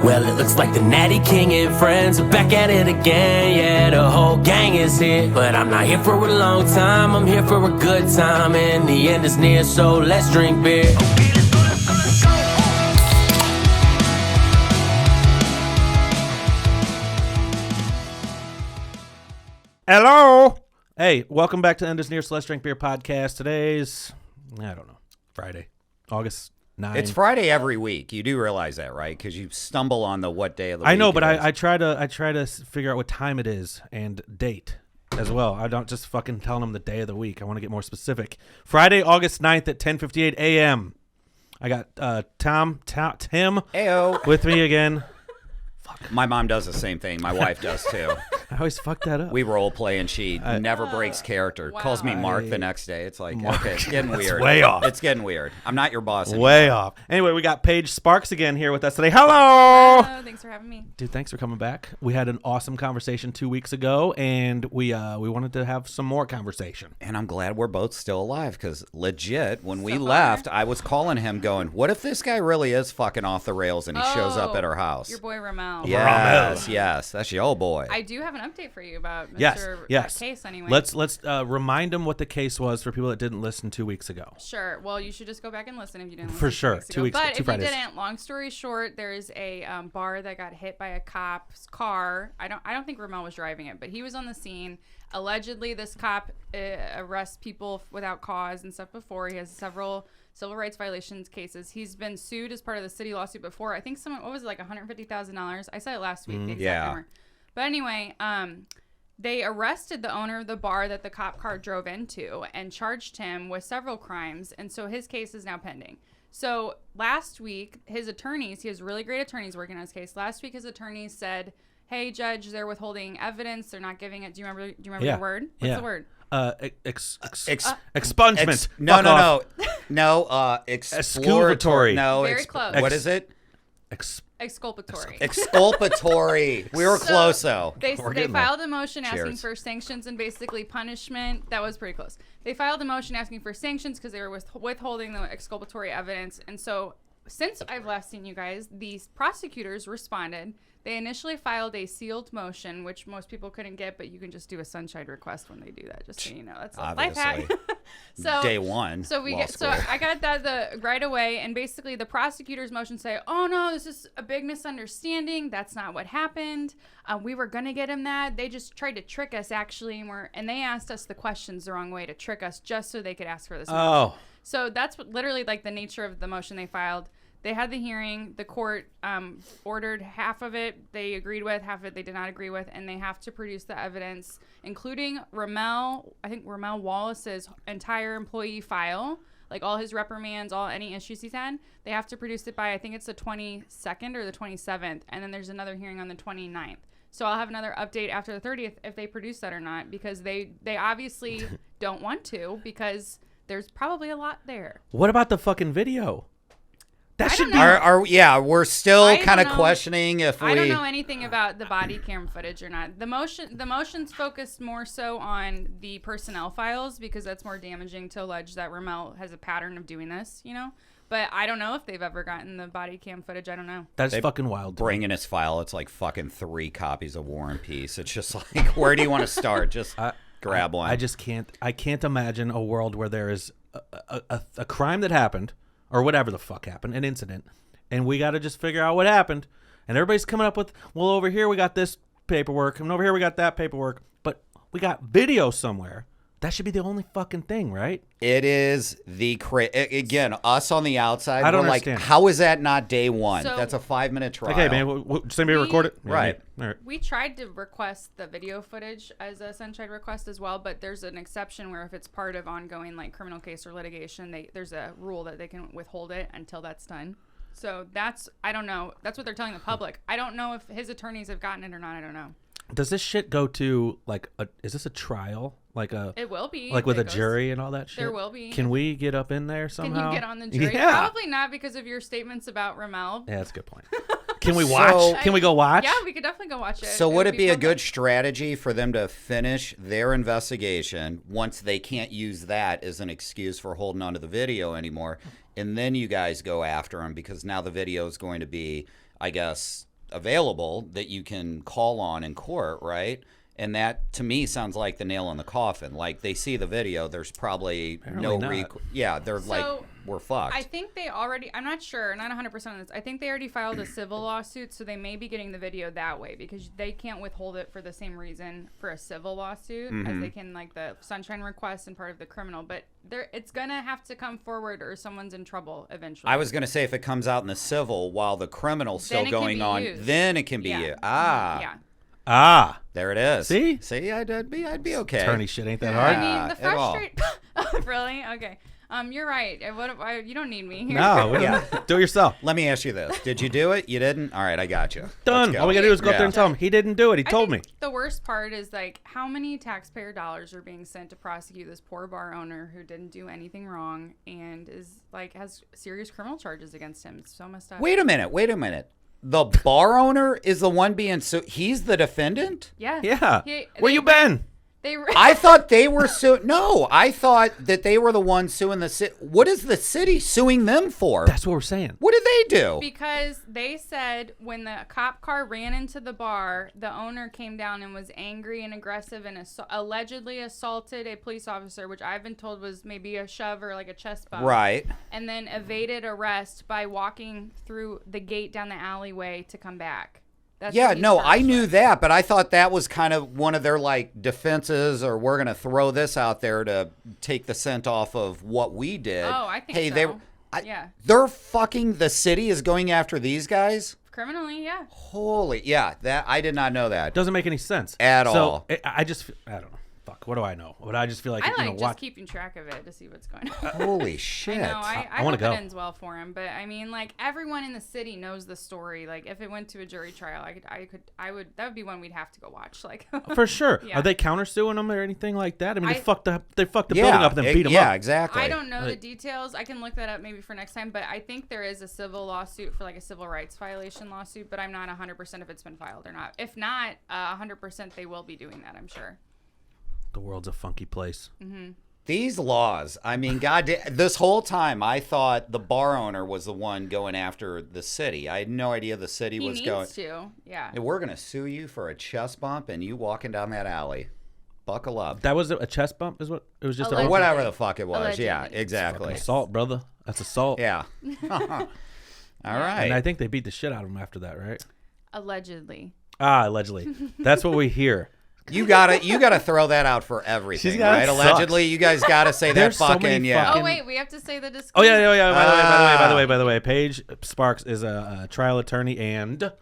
Well, it looks like the Natty King and friends are back at it again. Yeah, the whole gang is here. But I'm not here for a long time, I'm here for a good time. And the end is near, so let's drink beer. Okay, let's go, let's go, let's go. Hello! Hey, welcome back to End is Near, so let's drink beer podcast. Today's, I don't know, Friday, August 9. It's Friday every week. You do realize that, right? Because you stumble on the what day of the week. I know, but I try to figure out what time it is and date as well. I don't just fucking tell them the day of the week. I want to get more specific. Friday, August 9th at 10:58 a.m. I got Tim Ayo. with me again. My mom does the same thing. My wife does too. I always fuck that up. We role play and she never breaks character. Wow. Calls me Mark the next day. It's like, okay, it's getting weird. way off. It's getting weird. I'm not your boss anymore. Way off. Anyway, we got Paige Sparks again here with us today. Hello! Hello, thanks for having me. Dude, thanks for coming back. We had an awesome conversation 2 weeks ago, and we wanted to have some more conversation. And I'm glad we're both still alive because legit, when we So far. left, I was calling him going, what if this guy really is fucking off the rails and he shows up at our house? Your boy Ramel. Yes. That's your old boy. I do have an update for you about Yes. that case anyway. Let's remind them what the case was for people that didn't listen 2 weeks ago. Sure. Well, you should just go back and listen if you didn't listen. For sure. 2 2 weeks ago. ago. But Two if Fridays. you didn't, long story short, there's a bar that got hit by a cop's car. I don't think Ramel was driving it, but he was on the scene. Allegedly, this cop arrests people without cause and stuff before. He has several civil rights violations cases. He's been sued as part of the city lawsuit before. I think what was it, like $150,000? I said it last week, the exact number. But anyway, they arrested the owner of the bar that the cop car drove into and charged him with several crimes. And so his case is now pending. So last week, his attorneys, he has really great attorneys working on his case. Last week, his attorneys said, hey, judge, they're withholding evidence. They're not giving it. Do you remember the word? What's the word? Expungement. No. Exculpatory. No, Very close. What is it? Exculpatory. Exculpatory. We were close, though. They getting filed a motion asking Cheers. for sanctions and basically punishment. That was pretty close. They filed a motion asking for sanctions because they were withholding the exculpatory evidence. And so since I've last seen you guys, these prosecutors responded. They initially filed a sealed motion, which most people couldn't get, but you can just do a sunshine request when they do that, just so you know. That's a life hack. So Day one. So I got that right away, and basically the prosecutor's motion say, "Oh no, this is a big misunderstanding. That's not what happened. We were gonna get him that. They just tried to trick us, actually, and they asked us the questions the wrong way to trick us, just so they could ask for this motion." Oh. So that's literally like the nature of the motion they filed. They had the hearing. The court ordered half of it they agreed with, half of it they did not agree with, and they have to produce the evidence, including Ramel Wallace's entire employee file, like all his reprimands, any issues he's had. They have to produce it by, I think it's the 22nd or the 27th, and then there's another hearing on the 29th. So I'll have another update after the 30th if they produce that or not, because they obviously don't want to, because there's probably a lot there. What about the fucking video? That should be. We're still I kind of don't know. questioning if I don't know anything about the body cam footage or not. The motion's focused more so on the personnel files because that's more damaging to allege that Ramel has a pattern of doing this, you know? But I don't know if they've ever gotten the body cam footage. I don't know. That's fucking wild. Bring in his file. It's like fucking 3 copies of War and Peace. It's just like, where do you want to start? Just grab one. I just can't. I can't imagine a world where there is a crime that happened, or whatever the fuck happened, an incident, and we got to just figure out what happened, and everybody's coming up with, well, over here we got this paperwork, and over here we got that paperwork, but we got video somewhere. That should be the only fucking thing, right? It is again, us on the outside, I don't we're understand. like, how is that not day one? So- That's a 5-minute trial. Okay, man, does anybody record it? Yeah, Right. All right. We tried to request the video footage as a sunshine request as well, but there's an exception where if it's part of ongoing like criminal case or litigation, there's a rule that they can withhold it until that's done. So I don't know. That's what they're telling the public. I don't know if his attorneys have gotten it or not. I don't know. Does this shit go to, like, is this a trial? It will be. Like with It a goes- jury and all that shit? There will be. Can we get up in there Can somehow? you get on the jury? Yeah. Probably not because of your statements about Ramel. Yeah, that's a good point. Can we watch? Can we go watch? Yeah, we could definitely go watch it. So would it be a fun. good strategy for them to finish their investigation once they can't use that as an excuse for holding onto the video anymore, and then you guys go after them because now the video is going to be, I guess, available that you can call on in court, right? And that, to me, sounds like the nail in the coffin. Like, they see the video, there's probably Apparently not. Yeah, they're like, we're fucked. I think they already, I'm not sure, not 100% on this. I think they already filed a civil lawsuit, so they may be getting the video that way because they can't withhold it for the same reason for a civil lawsuit as they can like the sunshine request and part of the criminal. But it's going to have to come forward or someone's in trouble eventually. I was going to say, if it comes out in the civil while the criminal's Then still it can going be on, used. then it can be used. Yeah. There it is. See, I'd be okay. attorney shit ain't that hard. I mean, the at all. frustrate. Really? Okay. You're right. You don't need me here. No, Yeah. do it yourself. Let me ask you this: did you do it? You didn't. All right, I got you. Done. Let's go. All we gotta do is go up there and tell him he didn't do it. He I told me. think the worst part is like how many taxpayer dollars are being sent to prosecute this poor bar owner who didn't do anything wrong and is like has serious criminal charges against him. It's so messed up. Wait a minute. The bar owner is the one being he's the defendant? Yeah. Yeah. Where you been? I thought they were No, I thought that they were the ones suing the city. What is the city suing them for? That's what we're saying. What did they do? Because they said when the cop car ran into the bar, the owner came down and was angry and aggressive and allegedly assaulted a police officer, which I've been told was maybe a shove or like a chest bump. Right. And then evaded arrest by walking through the gate down the alleyway to come back. That's Yeah, what he's no, I charged knew with. that, but I thought that was kind of one of their like defenses, or we're gonna throw this out there to take the scent off of what we did. Oh, I think hey, so. Yeah. they're fucking. The city is going after these guys. Criminally, yeah. Holy, yeah, that I did not know that. Doesn't make any sense At all. I don't know. Fuck. What do I know? But I just feel like I like just watch. keeping track of it to see what's going on. Holy shit! I know. I wanna hope go. it ends well for him, but I mean, like everyone in the city knows the story. Like if it went to a jury trial, I would. That would be one we'd have to go watch. Like For sure. Yeah. Are they countersuing them or anything like that? I mean, they I- fucked the building yeah, up and then beat them yeah, up. exactly. I don't know the Like- details. I can look that up maybe for next time. But I think there is a civil lawsuit for like a civil rights violation lawsuit. But I'm not 100% if it's been filed or not. If not, 100% they will be doing that. I'm sure. The world's a funky place. These laws, I mean, this whole time I thought the bar owner was the one going after the city. I had no idea the city He was needs going. to. Yeah. We're going to sue you for a chest bump and you walking down that alley. Buckle up. That was a chest bump, is what it was. Just Or a Allegedly. whatever the fuck it was. Allegedly. Yeah, exactly. assault, brother. That's assault. Yeah. All right. And I think they beat the shit out of him after that, right? Allegedly. Allegedly. That's what we hear. You gotta throw that out for everything, got- right? it Allegedly, you guys gotta say that There's so fucking many yeah. fucking- Oh wait, we have to say the Oh disclaimer. yeah. By the way, Paige Sparks is a trial attorney, and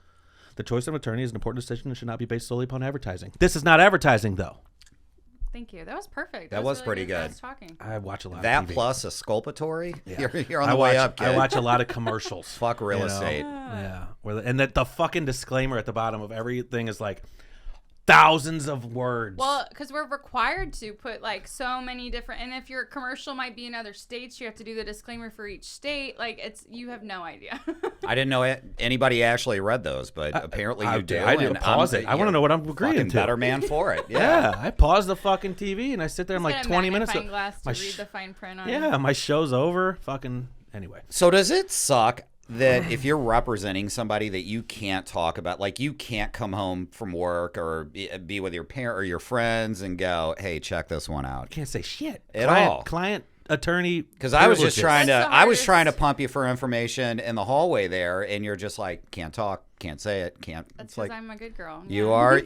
the choice of attorney is an important decision and should not be based solely upon advertising. This is not advertising, though. Thank you. That was perfect. That was really pretty I good. was talking. I watch a lot. That of TV. plus a sculpatory. Yeah. You're on the way up, kid. I watch a lot of commercials. Fuck real you know? estate. Yeah, and that the fucking disclaimer at the bottom of everything is like thousands of words. Well, because we're required to put like so many different, and if your commercial might be in other states, you have to do the disclaimer for each state. Like you have no idea. I didn't know anybody actually read those, but apparently you do. I do and pause it. I want to know what I'm agreeing fucking to. better man for it. Yeah, I pause the fucking TV and I sit there. I'm He's like got a 20 minutes. magnifying glass to my read the fine print on. yeah, my show's over. Fucking anyway. So does it suck that if you're representing somebody that you can't talk about, like you can't come home from work or be with your parent or your friends and go, hey, check this one out? Can't say shit At client, all. Client, attorney. Because I was just privileges. trying to, That's the I was hardest. trying to pump you for information in the hallway there, and you're just like, can't talk, can't say it, can't. That's It's because like I'm a good girl. you Yeah.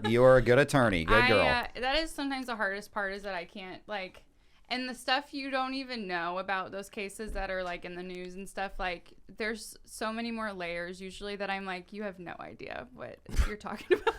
you are a good attorney, good girl. That is sometimes the hardest part is that I can't like, and the stuff you don't even know about those cases that are like in the news and stuff. Like, there's so many more layers usually that I'm like, you have no idea what you're talking about.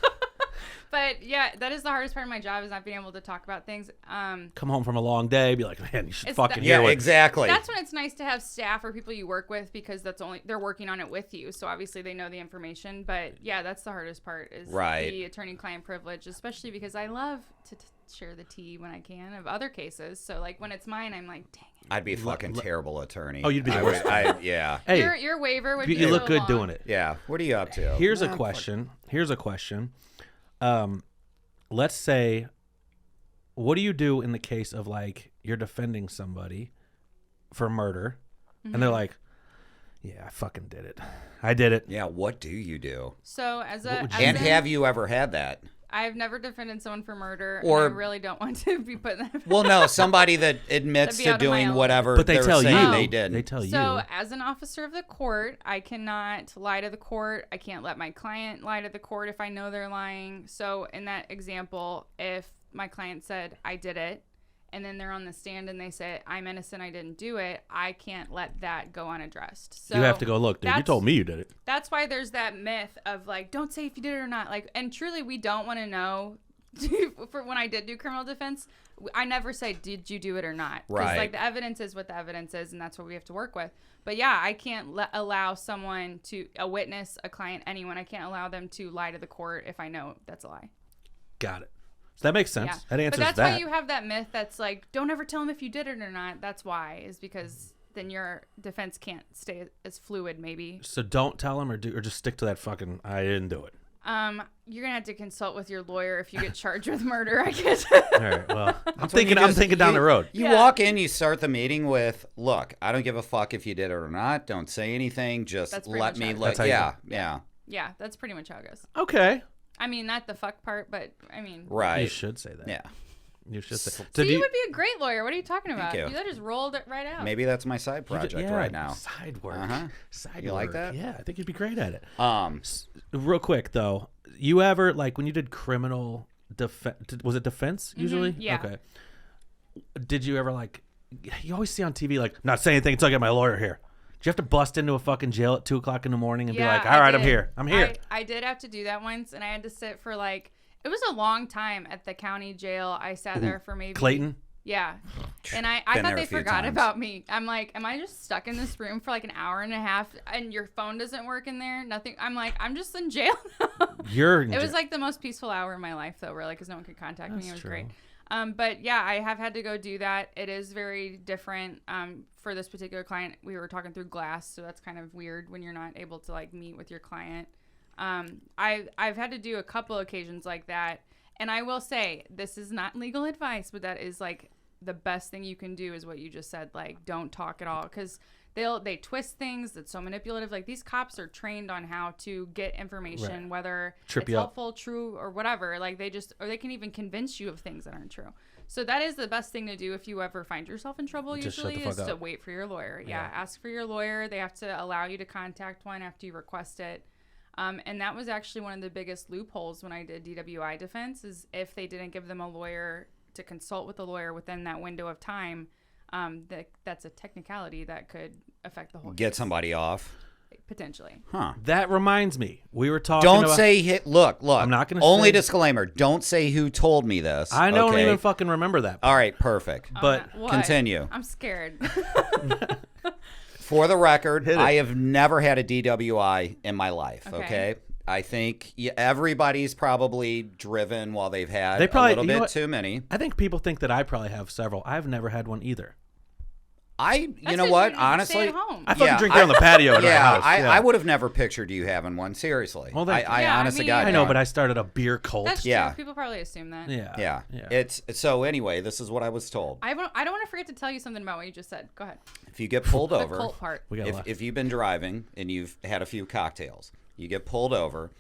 But yeah, that is the hardest part of my job is not being able to talk about things. Come home from a long day, be like, man, you should It's fucking the- hear Yeah, what. exactly. That's when it's nice to have staff or people you work with because they're working on it with you. So obviously they know the information. But yeah, that's the hardest part is Right. the attorney-client privilege, especially because I love to share the tea when I can of other cases. So like when it's mine, I'm like, dang it. I'd be a fucking terrible attorney. Oh, you'd be the I worst. would- yeah. Hey, Your waiver would you, be you look so good long. doing it. Yeah. What are you up to? Here's a question. Let's say, what do you do in the case of like you're defending somebody for murder, and they're like, Yeah, I fucking did it. I did it. Yeah, what do you do? So Have you ever had that? I've never defended someone for murder, Or- and I really don't want to be put in that. Well, no, somebody that admits That'd be to out of my doing element. whatever But they they're tell saying you. they did. They tell So, you. as an officer of the court, I cannot lie to the court. I can't let my client lie to the court if I know they're lying. So, in that example, if my client said, I did it, and then they're on the stand and they say, I'm innocent, I didn't do it, I can't let that go unaddressed. So You have to go, look, dude, you that's- told me you did it. That's why there's that myth of, like, don't say if you did it or not. Like, and truly, we don't want to know. For when I did do criminal defense, I never say, did you do it or not? Right. Like, the evidence is what the evidence is, and that's what we have to work with. But yeah, I can't allow someone a witness, a client, anyone, I can't allow them to lie to the court if I know that's a lie. Got it. So that makes sense. Yeah. That answers but that's that. why you have that myth that's like, don't ever tell them if you did it or not. That's why, is because then your defense can't stay as fluid, maybe. So don't tell him or just stick to that fucking, I didn't do it. You're gonna have to consult with your lawyer if you get charged with murder, I guess. All right. Well, I'm thinking down the road. You Yeah. walk in, you start the meeting with, look, I don't give a fuck if you did it or not. Don't say anything. Just That's pretty let much me how it look. That's how you Yeah, do yeah. Yeah, that's pretty much how it goes. Okay. I mean, not the fuck part, but I mean, Right. You should say that. Yeah. You should say. so So do you would be a great lawyer. What are you talking about? you. You just rolled it right out. Maybe that's my side project right now. Side work. Uh-huh. Side You work. like that? Yeah, I think you'd be great at it. Real Quick though, you ever like when you did criminal defense? Was it defense usually? yeah. Okay. Did you ever like? You always see on TV like not saying anything until I get my lawyer here. Do you have to bust into a fucking jail at 2:00 in the morning and be like, "All right, I'm here. I'm here." I did have to do that once, and I had to sit for like it was a long time at the county jail. I sat there for maybe Clayton. Yeah. And I Been thought there a they few forgot times. about me. I'm like, am I just stuck in this room for like an hour and a half and your phone doesn't work in there? Nothing. I'm like, I'm just in jail now. You're. In It was jail. like the most peaceful hour of my life, though, really, because no one could contact me. That's It was true. great. But yeah, I have had to go do that. It is very different. For this particular client, we were talking through glass, so that's kind of weird when you're not able to like meet with your client. I've had to do a couple occasions like that, and I will say this is not legal advice, but that is like the best thing you can do is what you just said. Like, don't talk at all, because they twist things. That's so manipulative. Like, these cops are trained on how to get information, Right. whether Trip it's you up. helpful, true, or whatever. Like, they can even convince you of things that aren't true. So that is the best thing to do if you ever find yourself in trouble. Just shut Usually the is fuck to up. wait for your lawyer. Yeah, ask for your lawyer. They have to allow you to contact one after you request it. And that was actually one of the biggest loopholes when I did DWI defense, is if they didn't give them a lawyer to consult with a lawyer within that window of time, that's a technicality that could affect the whole Get case, somebody off. potentially. Huh. That reminds me. We were talking. Don't about, say hit. Look. I'm not gonna Only say- disclaimer. Don't say who told me this. I don't okay? even fucking remember that. All right. Perfect. But What? continue. I'm scared. For the record, Hit it. I have never had a DWI in my life. Okay. Okay. I think everybody's probably driven while they've had They probably- a little you know bit what? too many. I think people think that I probably have several. I've never had one either. You That's know 'cause what? you Honestly, stay at home. I fucking Yeah, drink beer on the patio at our yeah, house. I would have never pictured you having one. Seriously. Well, thank you. I Yeah, I honestly mean- got I know, but I started a beer cult. That's Yeah. true. People probably assume that. yeah. Yeah. It's so anyway, this is what I was told. I don't want to forget to tell you something about what you just said. Go ahead. If you get pulled The over, cult part. We got left. if you've been driving and you've had a few cocktails, you get pulled over,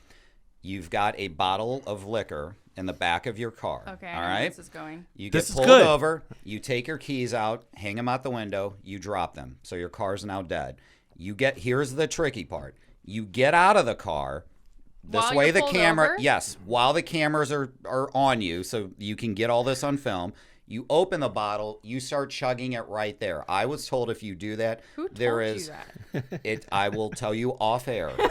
you've got a bottle of liquor in the back of your car. Okay, All I know where right. this is going. You This get is pulled good. over, you take your keys out, hang them out the window, you drop them. So your car's now dead. Here's the tricky part. You get out of the car. This While way you're the pulled camera, over? yes, while the cameras are on you, so you can get all this on film. You open the bottle, you start chugging it right there. I was told if you do that, Who told there you is that? I will tell you off air. Okay.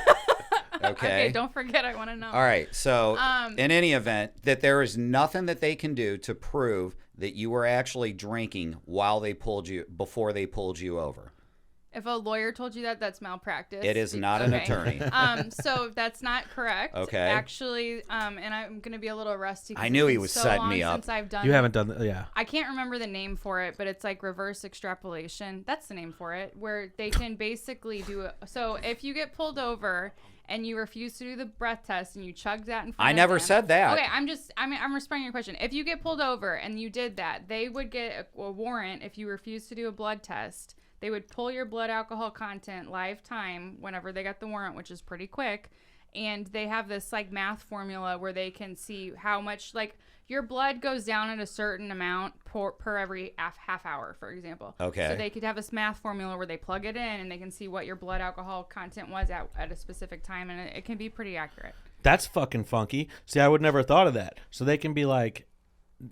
Okay, don't forget. I want to know. All right. So, in any event, that there is nothing that they can do to prove that you were actually drinking before they pulled you over. If a lawyer told you that, that's malpractice. It is not an Okay. attorney. So that's not correct. Okay. Actually, and I'm gonna be a little rusty. 'cause I knew it's he been was so setting me long up. Since I've done You it. haven't done that. Yeah. I can't remember the name for it, but it's like reverse extrapolation. That's the name for it, where they can basically do it. So if you get pulled over and you refuse to do the breath test and you chug that in front I of never them- said that. Okay, I'm responding to your question. If you get pulled over and you did that, they would get a warrant if you refuse to do a blood test. They would pull your blood alcohol content live time whenever they got the warrant, which is pretty quick. And they have this like math formula where they can see how much like your blood goes down at a certain amount per every half hour, for example. Okay. So they could have this math formula where they plug it in and they can see what your blood alcohol content was at a specific time. And it can be pretty accurate. That's fucking funky. See, I would never have thought of that. So they can be like,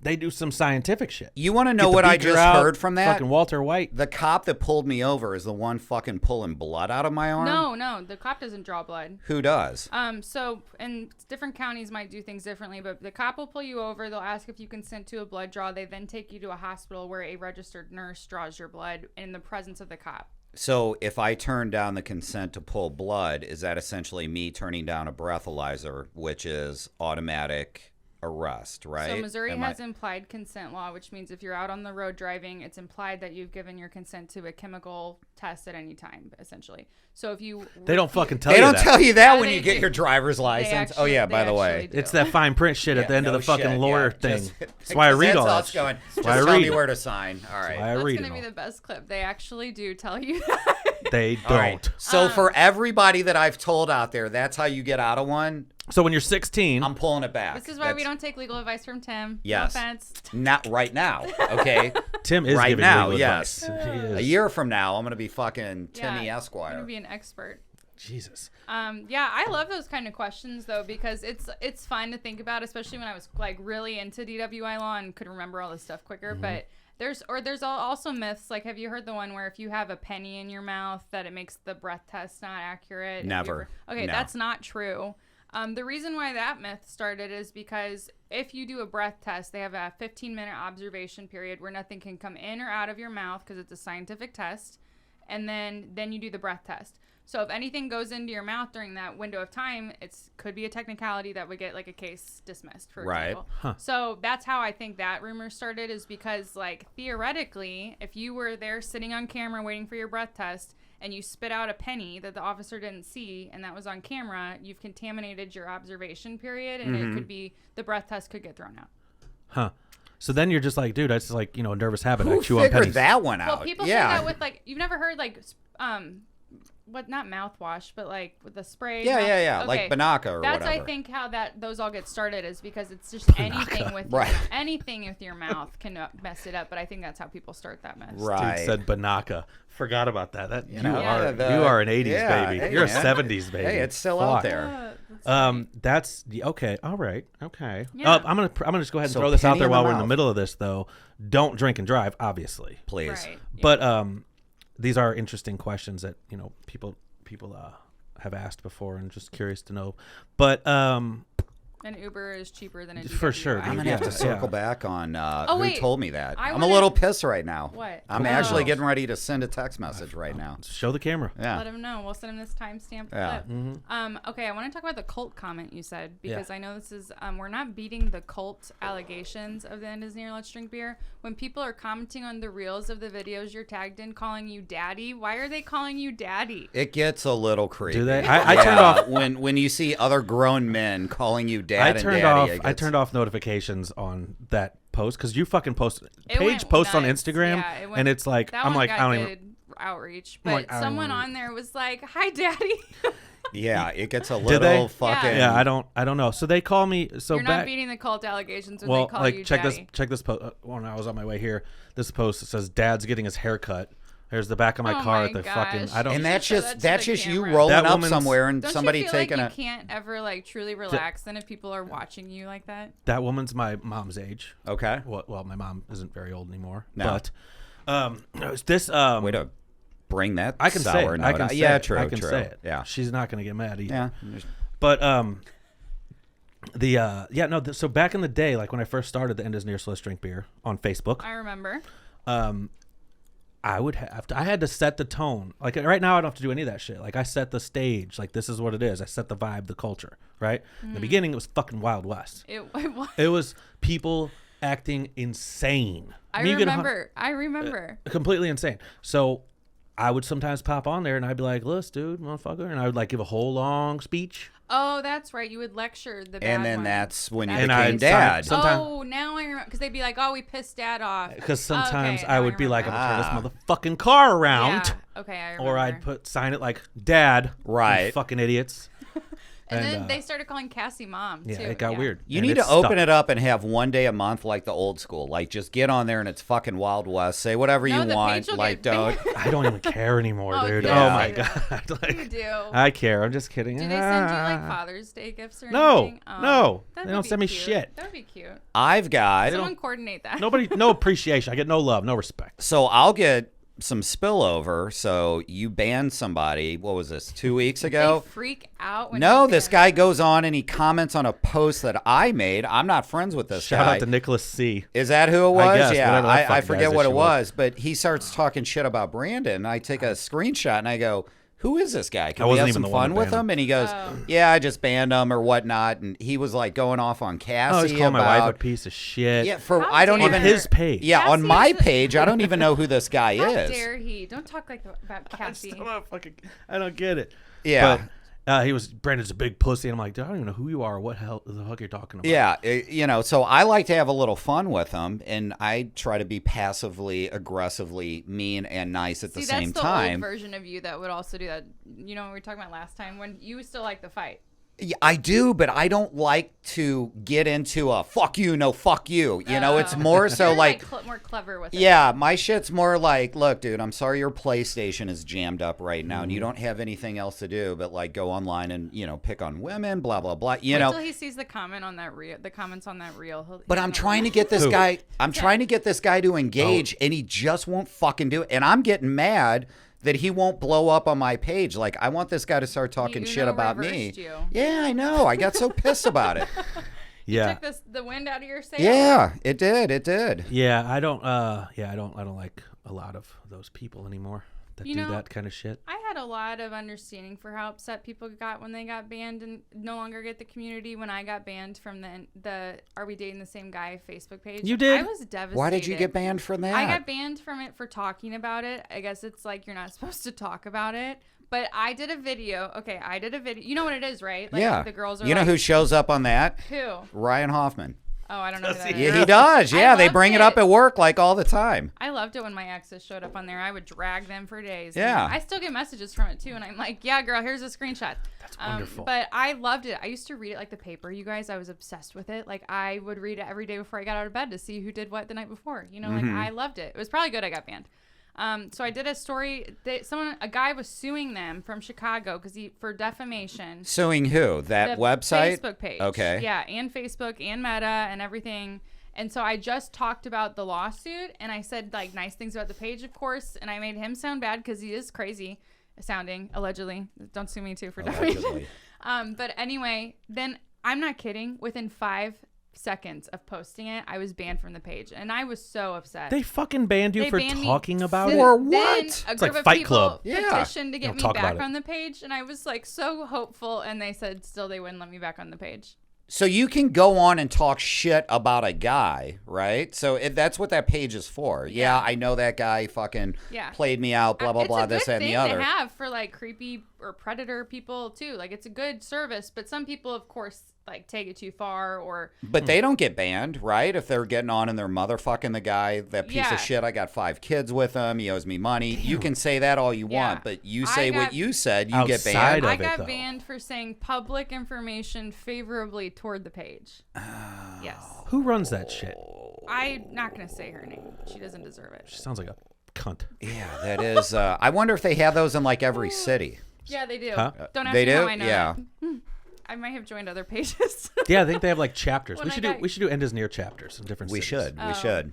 they do some scientific shit. You want to know Get the what I beaker just out, heard from that? Fucking Walter White. The cop that pulled me over is the one fucking pulling blood out of my arm? No, the cop doesn't draw blood. Who does? So, and different counties might do things differently, but the cop will pull you over. They'll ask if you consent to a blood draw. They then take you to a hospital where a registered nurse draws your blood in the presence of the cop. So if I turn down the consent to pull blood, is that essentially me turning down a breathalyzer, which is automatic arrest, right? So Missouri has implied consent law, which means if you're out on the road driving, it's implied that you've given your consent to a chemical test at any time, essentially. So if you They don't fucking tell They you don't that. tell you that Yeah, when they you get do. your driver's license. Oh yeah, by the way. do. It's that fine print shit at the end of No the fucking shit, lawyer yeah. thing. Just- That's why I read all that. That's going. That's Just why I tell read me it. where to sign. All Why right. I That's read going to them be all. the best clip. They actually do tell you. They All right. don't. So for everybody that I've told out there, that's how you get out of one. So when you're 16, I'm pulling it back. This is why we don't take legal advice from Tim. Yes. No offense. Not right now. Okay. Tim is right giving now, legal yes. advice. He is. A year from now, I'm gonna be fucking Timmy I'm Esquire. going to be an expert. Jesus. Yeah, I love those kind of questions though because it's fun to think about, especially when I was like really into DWI law and could remember all this stuff quicker. But there's also myths. Like, have you heard the one where if you have a penny in your mouth that it makes the breath test not accurate? Never. Okay, No. that's not true. The reason why that myth started is because if you do a breath test, they have a 15-minute observation period where nothing can come in or out of your mouth because it's a scientific test, and then you do the breath test. So if anything goes into your mouth during that window of time, could be a technicality that would get like a case dismissed, for example. So that's how I think that rumor started, is because like theoretically, if you were there sitting on camera waiting for your breath test and you spit out a penny that the officer didn't see and that was on camera, you've contaminated your observation period, and it could be the breath test could get thrown out. Huh. So then you're just like, dude, that's like, a nervous habit. I Who chew on figured pennies. that one Well, out? people say that with like, you've never heard like not mouthwash, but like with the spray. Yeah. Like Banaka or That's whatever. I think how those all get started is because it's just anything with Right. anything with your mouth can mess it up. But I think that's how people start that mess. Right. Dude said Banaka. Forgot about that. That you know, are the- you are an 80s yeah, baby. hey, You're man. a 70s baby. Hey, it's still out Fuck. there. That's okay. All right. Okay. Yeah. I'm gonna just go ahead and So throw this out penny there in the while we're in the mouth. middle of this, though. Don't drink and drive, obviously. Please. Right. But these are interesting questions that people have asked before, and just curious to know. But An Uber is cheaper than a For DWI. sure, I'm dude. gonna have to Yeah, circle yeah. back on Oh, who wait. told me that. I I'm a wanna- little pissed right now. What? I'm Oh. actually getting ready to send a text message right now. show the camera. Yeah. Let him know. We'll send him this timestamp Yeah. clip. Okay, I want to talk about the cult comment you said, because Yeah. I know this is we're not beating the cult allegations of the End is Near Let's Drink Beer. When people are commenting on the reels of the videos you're tagged in calling you daddy, why are they calling you daddy? It gets a little creepy. Do they? I turned off when you see other grown men calling you dad and daddy. I turned off notifications on that post because you fucking posted. It Paige went posts on nuts. Instagram, Yeah, it went- and it's like That I'm one like got I don't even. good outreach, I'm but like, I don't someone even- on there was like, "Hi, daddy." Yeah, it gets a Did they? little fucking. Yeah, I don't know. So they call me. So You're back. not beating the cult allegations when Well, they call like you check daddy. this post. When I was on my way here, this post says Dad's getting his hair cut. There's the back of my Oh car my at the gosh. fucking. I don't. And You that's should show just that to the you camera. rolling That up woman's- somewhere and Don't somebody you feel taking like a. you can't ever like truly relax then if people are watching you like that? That woman's my mom's age. Okay. Well, my mom isn't very old anymore. No. But this Way to bring that. I can say sour it. note I can out. say Yeah, it. true. I can true. say it. Yeah. She's not gonna get mad either. Yeah. But so back in the day, like when I first started the End is Near Let's Drink Beer on Facebook, I remember. I had to set the tone. Like right now I don't have to do any of that shit. Like I set the stage. Like this is what it is. I set the vibe, the culture, right? In the beginning it was fucking Wild West. It was. It was people acting insane. I Me getting hung- remember. completely insane. So I would sometimes pop on there and I'd be like, "Listen, dude, motherfucker," and I would like give a whole long speech. Oh, that's right. You would lecture the bad And then one. that's when you And became I'd dad. Sometime- Oh, now I remember because they'd be like, "Oh, we pissed Dad off." Because sometimes Okay, I now would be like, "I'm remember. gonna turn this motherfucking car around," Yeah. Okay, I remember. or I'd sign it like "Dad," you Right. fucking idiots. and then they started calling Cassie Mom Yeah, too. it got weird. You And need it to open stuck. it up and have one day a month like the old school. Like, just get on there and it's fucking Wild West. Say whatever No, you the want. page will Like, get don't. banned. I don't even care anymore, Oh, dude. yeah. Oh my You god. You Like, do. I care. I'm just kidding. Do they send you like Father's Day gifts or No, anything? no. That They would don't be send me cute. shit. That would be cute. I've got. Someone coordinate that. Nobody, no appreciation. I get no love, no respect. So I'll get some spillover. So you banned somebody. What was this? 2 weeks ago? They freak out when No, you this ban guy goes on and he comments on a post that I made. I'm not friends with this Shout guy. out to Nicholas C. Is that who it was? I guess, Yeah, whatever that I fucking forget guy's what it issue was, but he starts talking shit about Brandon. I take a screenshot and I go, "Who is this guy? Can I we wasn't have even some the one fun that with banned him?" And he goes, "Yeah, I just banned him or whatnot." And he was like going off on Cassie Oh, he's calling my wife a about. piece of shit. Yeah, for How I don't dare even on his page. Yeah, on Cassie my is- page, I don't even know who this guy How is. dare he? Don't talk like about Cassie. I don't get it. Yeah. But he was Brandon's a big pussy, and I'm like, dude, I don't even know who you are or what the fuck you're talking about. Yeah, so I like to have a little fun with them, and I try to be passively, aggressively mean and nice at the See, same that's the time. old version of you that would also do that. You know what we were talking about last time when you still like the fight. Yeah, I do, but I don't like to get into a fuck you, no fuck you. You know, it's more so You're like, more clever with it. yeah, my shit's more like, look, dude, I'm sorry your PlayStation is jammed up right now and you don't have anything else to do but like go online and, pick on women, blah, blah, blah. You Wait know, till he sees the comment on that reel, the comments on that reel. but I'm trying to get this guy, to engage and he just won't fucking do it. And I'm getting mad that he won't blow up on my page. Like, I want this guy to start talking shit about me. reversed you. Yeah, I know. I got so pissed about it. Yeah. Took the wind out of your sail. Yeah, it did. Yeah, I don't like a lot of those people anymore that do that kind of shit. I had a lot of understanding for how upset people got when they got banned and no longer get the community. When I got banned from the Are We Dating the Same Guy Facebook page. You did? I was devastated. Why did you get banned from that? I got banned from it for talking about it. I guess it's like you're not supposed to talk about it. But I did a video. Okay, I did a video. You know what it is, right? Like, yeah. The girls are You know like, who shows up on that? Who? Ryan Hoffman. Oh, I don't know who that Yeah, is. he does. I Yeah, they loved bring it it. up at work like all the time. I loved it when my exes showed up on there. I would drag them for days. Yeah. And I still get messages from it too, and I'm like, "Yeah, girl, here's a screenshot." That's wonderful. But I loved it. I used to read it like the paper. You guys, I was obsessed with it. Like I would read it every day before I got out of bed to see who did what the night before. You know, like I loved it. It was probably good I got banned. So I did a story. A guy was suing them from Chicago for defamation. Suing who? That The website? Facebook page. Okay. Yeah, and Facebook and Meta and everything. And so I just talked about the lawsuit and I said like nice things about the page, of course. And I made him sound bad because he is crazy sounding, allegedly. Don't sue me too for defamation. But anyway, then I'm not kidding. Within 5 seconds of posting it, I was banned from the page. And I was so upset. They fucking banned you They for banned me talking about then- it. For then what? A It's like group of Fight people Club. Yeah. petitioned to Don't get me talk back about it. on the page, and I was like so hopeful, and they said still they wouldn't let me back on the page. So you can go on and talk shit about a guy, right? So that's what that page is for. Yeah, I know that guy fucking played me out, blah, blah, blah, this, that, and the other. It's a good thing to have for like creepy or predator people too. Like it's a good service, but some people, of course, like take it too far or. But they don't get banned, right? If they're getting on and they're motherfucking the guy, that piece of shit, I got 5 kids with him, he owes me money. You can say that all you want, but you say what you said, you get banned. Outside I of it, got though. banned for saying public information favorably toward the page. Yes. Who runs that shit? I'm not going to say her name. She doesn't deserve it. She sounds like a cunt. Yeah, that is. I wonder if they have those in like every city. Yeah, they do. Huh? Don't ask They me do? how I know Yeah. that. I might have joined other pages. Yeah, I think they have like chapters. When We I should got- do End is Near chapters in different We cities. should. We should.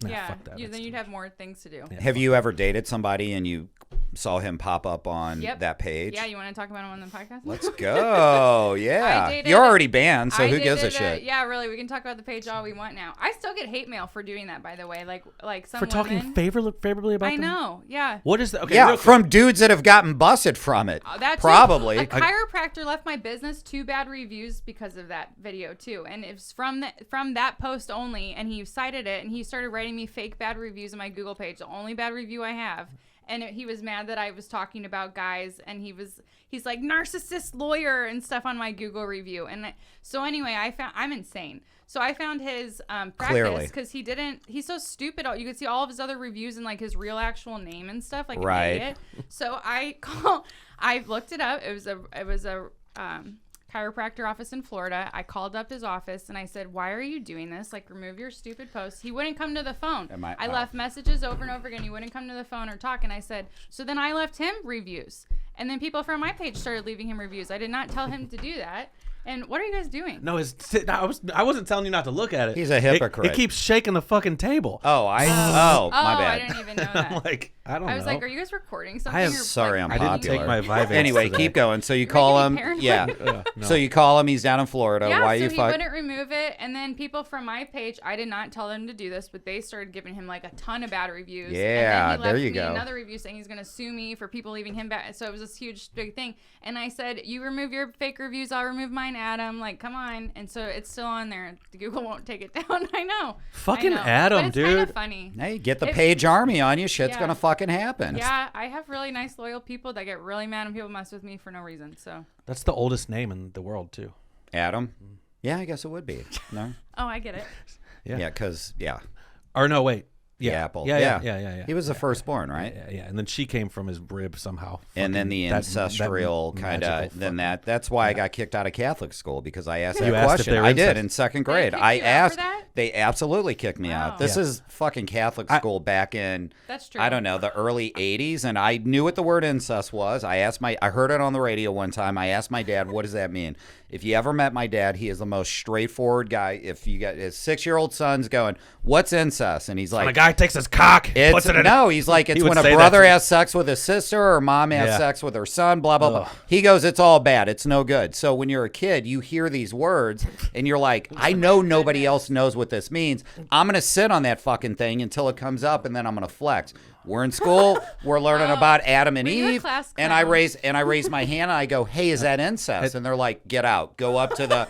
Nah, yeah. fuck that. Then That's you'd too have more things to do. Yeah. Have you ever dated somebody and you saw him pop up on Yep. that page? Yeah, you want to talk about him on the podcast? Let's go. Yeah. I dated- You're already banned, so I who gives a dated shit? Yeah, really. We can talk about the page all we want now. I still get hate mail for doing that, by the way. Like some For talking women. favorably about I them? know. Yeah. What is that? Okay, Yeah, real quick. from dudes that have gotten busted from it. That too. Probably. A chiropractor left my business 2 bad reviews because of that video too, and it's from that post only. And he cited it, and he started writing me fake bad reviews on my Google page. The only bad review I have, and he was mad that I was talking about guys, and he's like narcissist lawyer and stuff on my Google review. And so anyway, I'm insane. So I found his practice because he's so stupid. You could see all of his other reviews and like his real actual name and stuff, like an idiot. So I looked it up. It was a chiropractor office in Florida. I called up his office and I said, why are you doing this? Like, remove your stupid posts. He wouldn't come to the phone. I left messages over and over again. He wouldn't come to the phone or talk. And I said, so then I left him reviews. And then people from my page started leaving him reviews. I did not tell him to do that. And what are you guys doing? No, I wasn't telling you not to look at it. He's a hypocrite. It keeps shaking the fucking table. Oh, my bad. I didn't even know that. I'm like, I don't know. I was like, are you guys recording something? I'm sorry, I'm I didn't popular. take my Vyvanse Anyway, today. keep going. So you call him. Yeah. No. So you call him. He's down in Florida. Yeah, Why so you he fuck? wouldn't remove it, and then people from my page, I did not tell them to do this, but they started giving him like a ton of bad reviews. Yeah, and then he there you left go. me another review saying he's going to sue me for people leaving him bad. So it was this huge big thing, and I said, you remove your fake reviews, I'll remove mine, Adam. Like, come on. And so it's still on there. Google won't take it down. I know. Fucking I know. Adam, but it's dude. kind of funny. Hey, get the Paige Army on you. Shit's Yeah. gonna fucking happen. Yeah, I have really nice, loyal people that get really mad when people mess with me for no reason. So. That's the oldest name in the world, too. Adam. Yeah, I guess it would be. No. Oh, I get it. Yeah, because Or no, wait. the Yeah. apple. Yeah. He was the firstborn, right? Yeah. And then she came from his rib somehow. And then the ancestral that kind of magical then fucking- that's why I got kicked out of Catholic school because I asked You that asked if question. they were I did incest. in second They grade. kicked I you out for asked. that? They absolutely kicked me Wow. out. This is fucking Catholic school back in That's true. I don't know, the early 80s, and I knew what the word incest was. I heard it on the radio one time. I asked my dad, what does that mean? If you ever met my dad, he is the most straightforward guy. If you got his 6-year-old son's going, what's incest? And he's When a like, guy takes his cock, puts it in he's like, it's He would when a say that brother to me. has sex with his sister or mom has Yeah. sex with her son, blah, blah, blah. Ugh. He goes, it's all bad. It's no good. So when you're a kid, you hear these words and you're like, I know nobody else knows what this means. I'm going to sit on that fucking thing until it comes up and then I'm going to flex. We're in school. We're learning about Adam and were you a Eve. class And I clown? raise my hand and I go, hey, is that incest? And they're like, get out. Go up to the...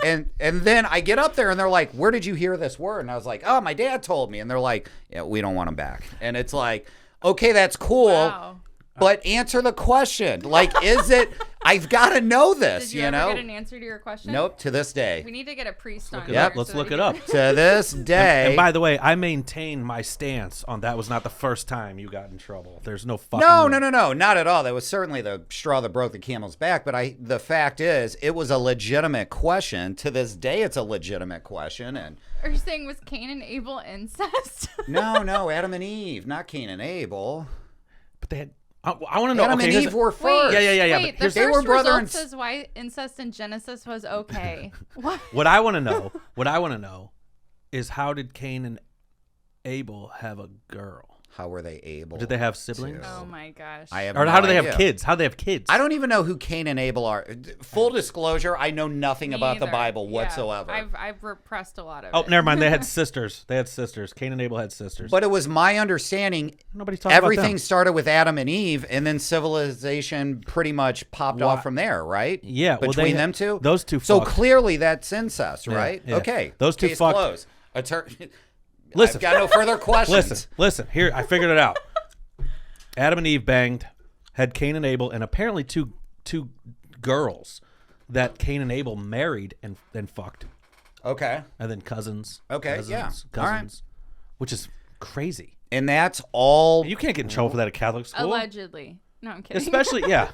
And then I get up there and they're like, where did you hear this word? And I was like, oh, my dad told me. And they're like, yeah, we don't want him back. And it's like, okay, that's cool. Wow. But answer the question. Like, is it? I've got to know this, Did you you ever know? get an answer to your question? Nope, to this day. We need to get a priest on it here up. Let's so look that it he up. can- To this day. And by the way, I maintain my stance on that was not the first time you got in trouble. There's no fucking No, way. not at all. That was certainly the straw that broke the camel's back. But the fact is, it was a legitimate question. To this day, it's a legitimate question. And Are you saying was Cain and Abel incest? no, Adam and Eve, not Cain and Abel. But they had. I want to know. Adam okay, and here's Eve a- were first. Yeah. Wait, but the here's- They were first brother result and says why incest in Genesis was okay. What? What I want to know is how did Cain and Abel have a girl? How were they able? Did they have siblings? Oh my gosh. I have Or no how do they idea. have kids? How do they have kids? I don't even know who Cain and Abel are. Full disclosure, I know nothing Me about the either. Bible Yeah, whatsoever. I've repressed a lot of Oh, it. never mind. They had sisters. Cain and Abel had sisters. But it was my understanding nobody's talking about everything them. started with Adam and Eve, and then civilization pretty much popped off from there, right? Yeah, well, between they- them two, those two So fucked. clearly that's incest, right? yeah. Okay, Those two case fucked. closed. Listen. I've got no further questions. Listen. Here, I figured it out. Adam and Eve banged, had Cain and Abel, and apparently two girls that Cain and Abel married and fucked, Okay, and then cousins. Okay, cousins, yeah. cousins, All right. which is crazy. and that's all You can't get in trouble for that at Catholic school, Allegedly. No, I'm kidding. especially yeah.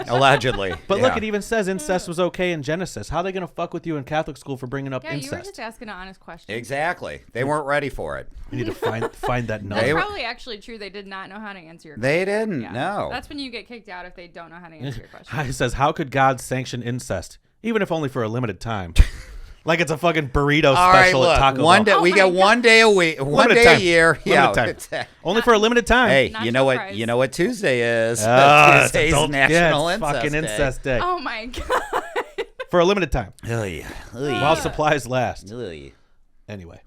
allegedly. But yeah. look, it even says incest was okay in Genesis. How are they gonna fuck with you in Catholic school for bringing up yeah, you were incest? just asking an honest question. Exactly. They weren't ready for it. You need to find that number. That's They were- probably actually true. They did not know how to answer your question. They didn't. Yeah. No. That's when you get kicked out if they don't know how to answer your question. It says, how could God sanction incest, even if only for a limited time? Like it's a fucking burrito all right, special look. at Taco One day Bell. we Oh get my one day a week, one Limited day time. a year. Limited time. Only for a limited time. Hey, Not you know what? surprised. You know what Tuesday is? It's Tuesday's adult- National yeah, it's Incest fucking Day. incest day. Oh my god. For a limited time. Ugh. While supplies last. Ugh. Anyway.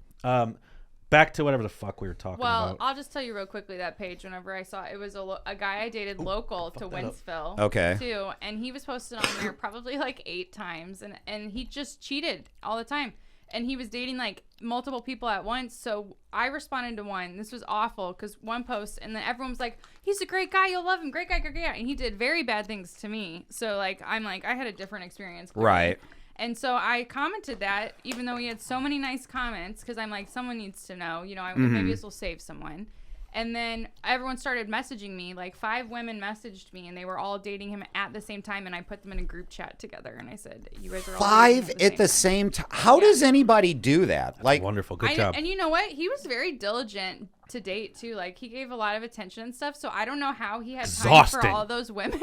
Back to whatever the fuck we were talking Well, about. I'll just tell you real quickly that page. Whenever I saw it was a guy I dated local to Winsville. Okay. Too, and he was posted on there probably like 8 times, and he just cheated all the time. and he was dating like multiple people at once. So I responded to one. This was awful because one post, and then everyone was like, he's a great guy, you'll love him, great guy, and he did very bad things to me. So like I'm like, I had a different experience, clearly. Right. And so I commented that, even though he had so many nice comments, because I'm like, someone needs to know, maybe this will save someone. And then everyone started messaging me. Like 5 women messaged me, and they were all dating him at the same time. And I put them in a group chat together, and I said, "You guys are all 5 dating at the same time. How does anybody do that? Like, Wonderful. Good job. And you know what? He was very diligent to date too. Like he gave a lot of attention and stuff. So I don't know how he had time for Exhausting. all those women.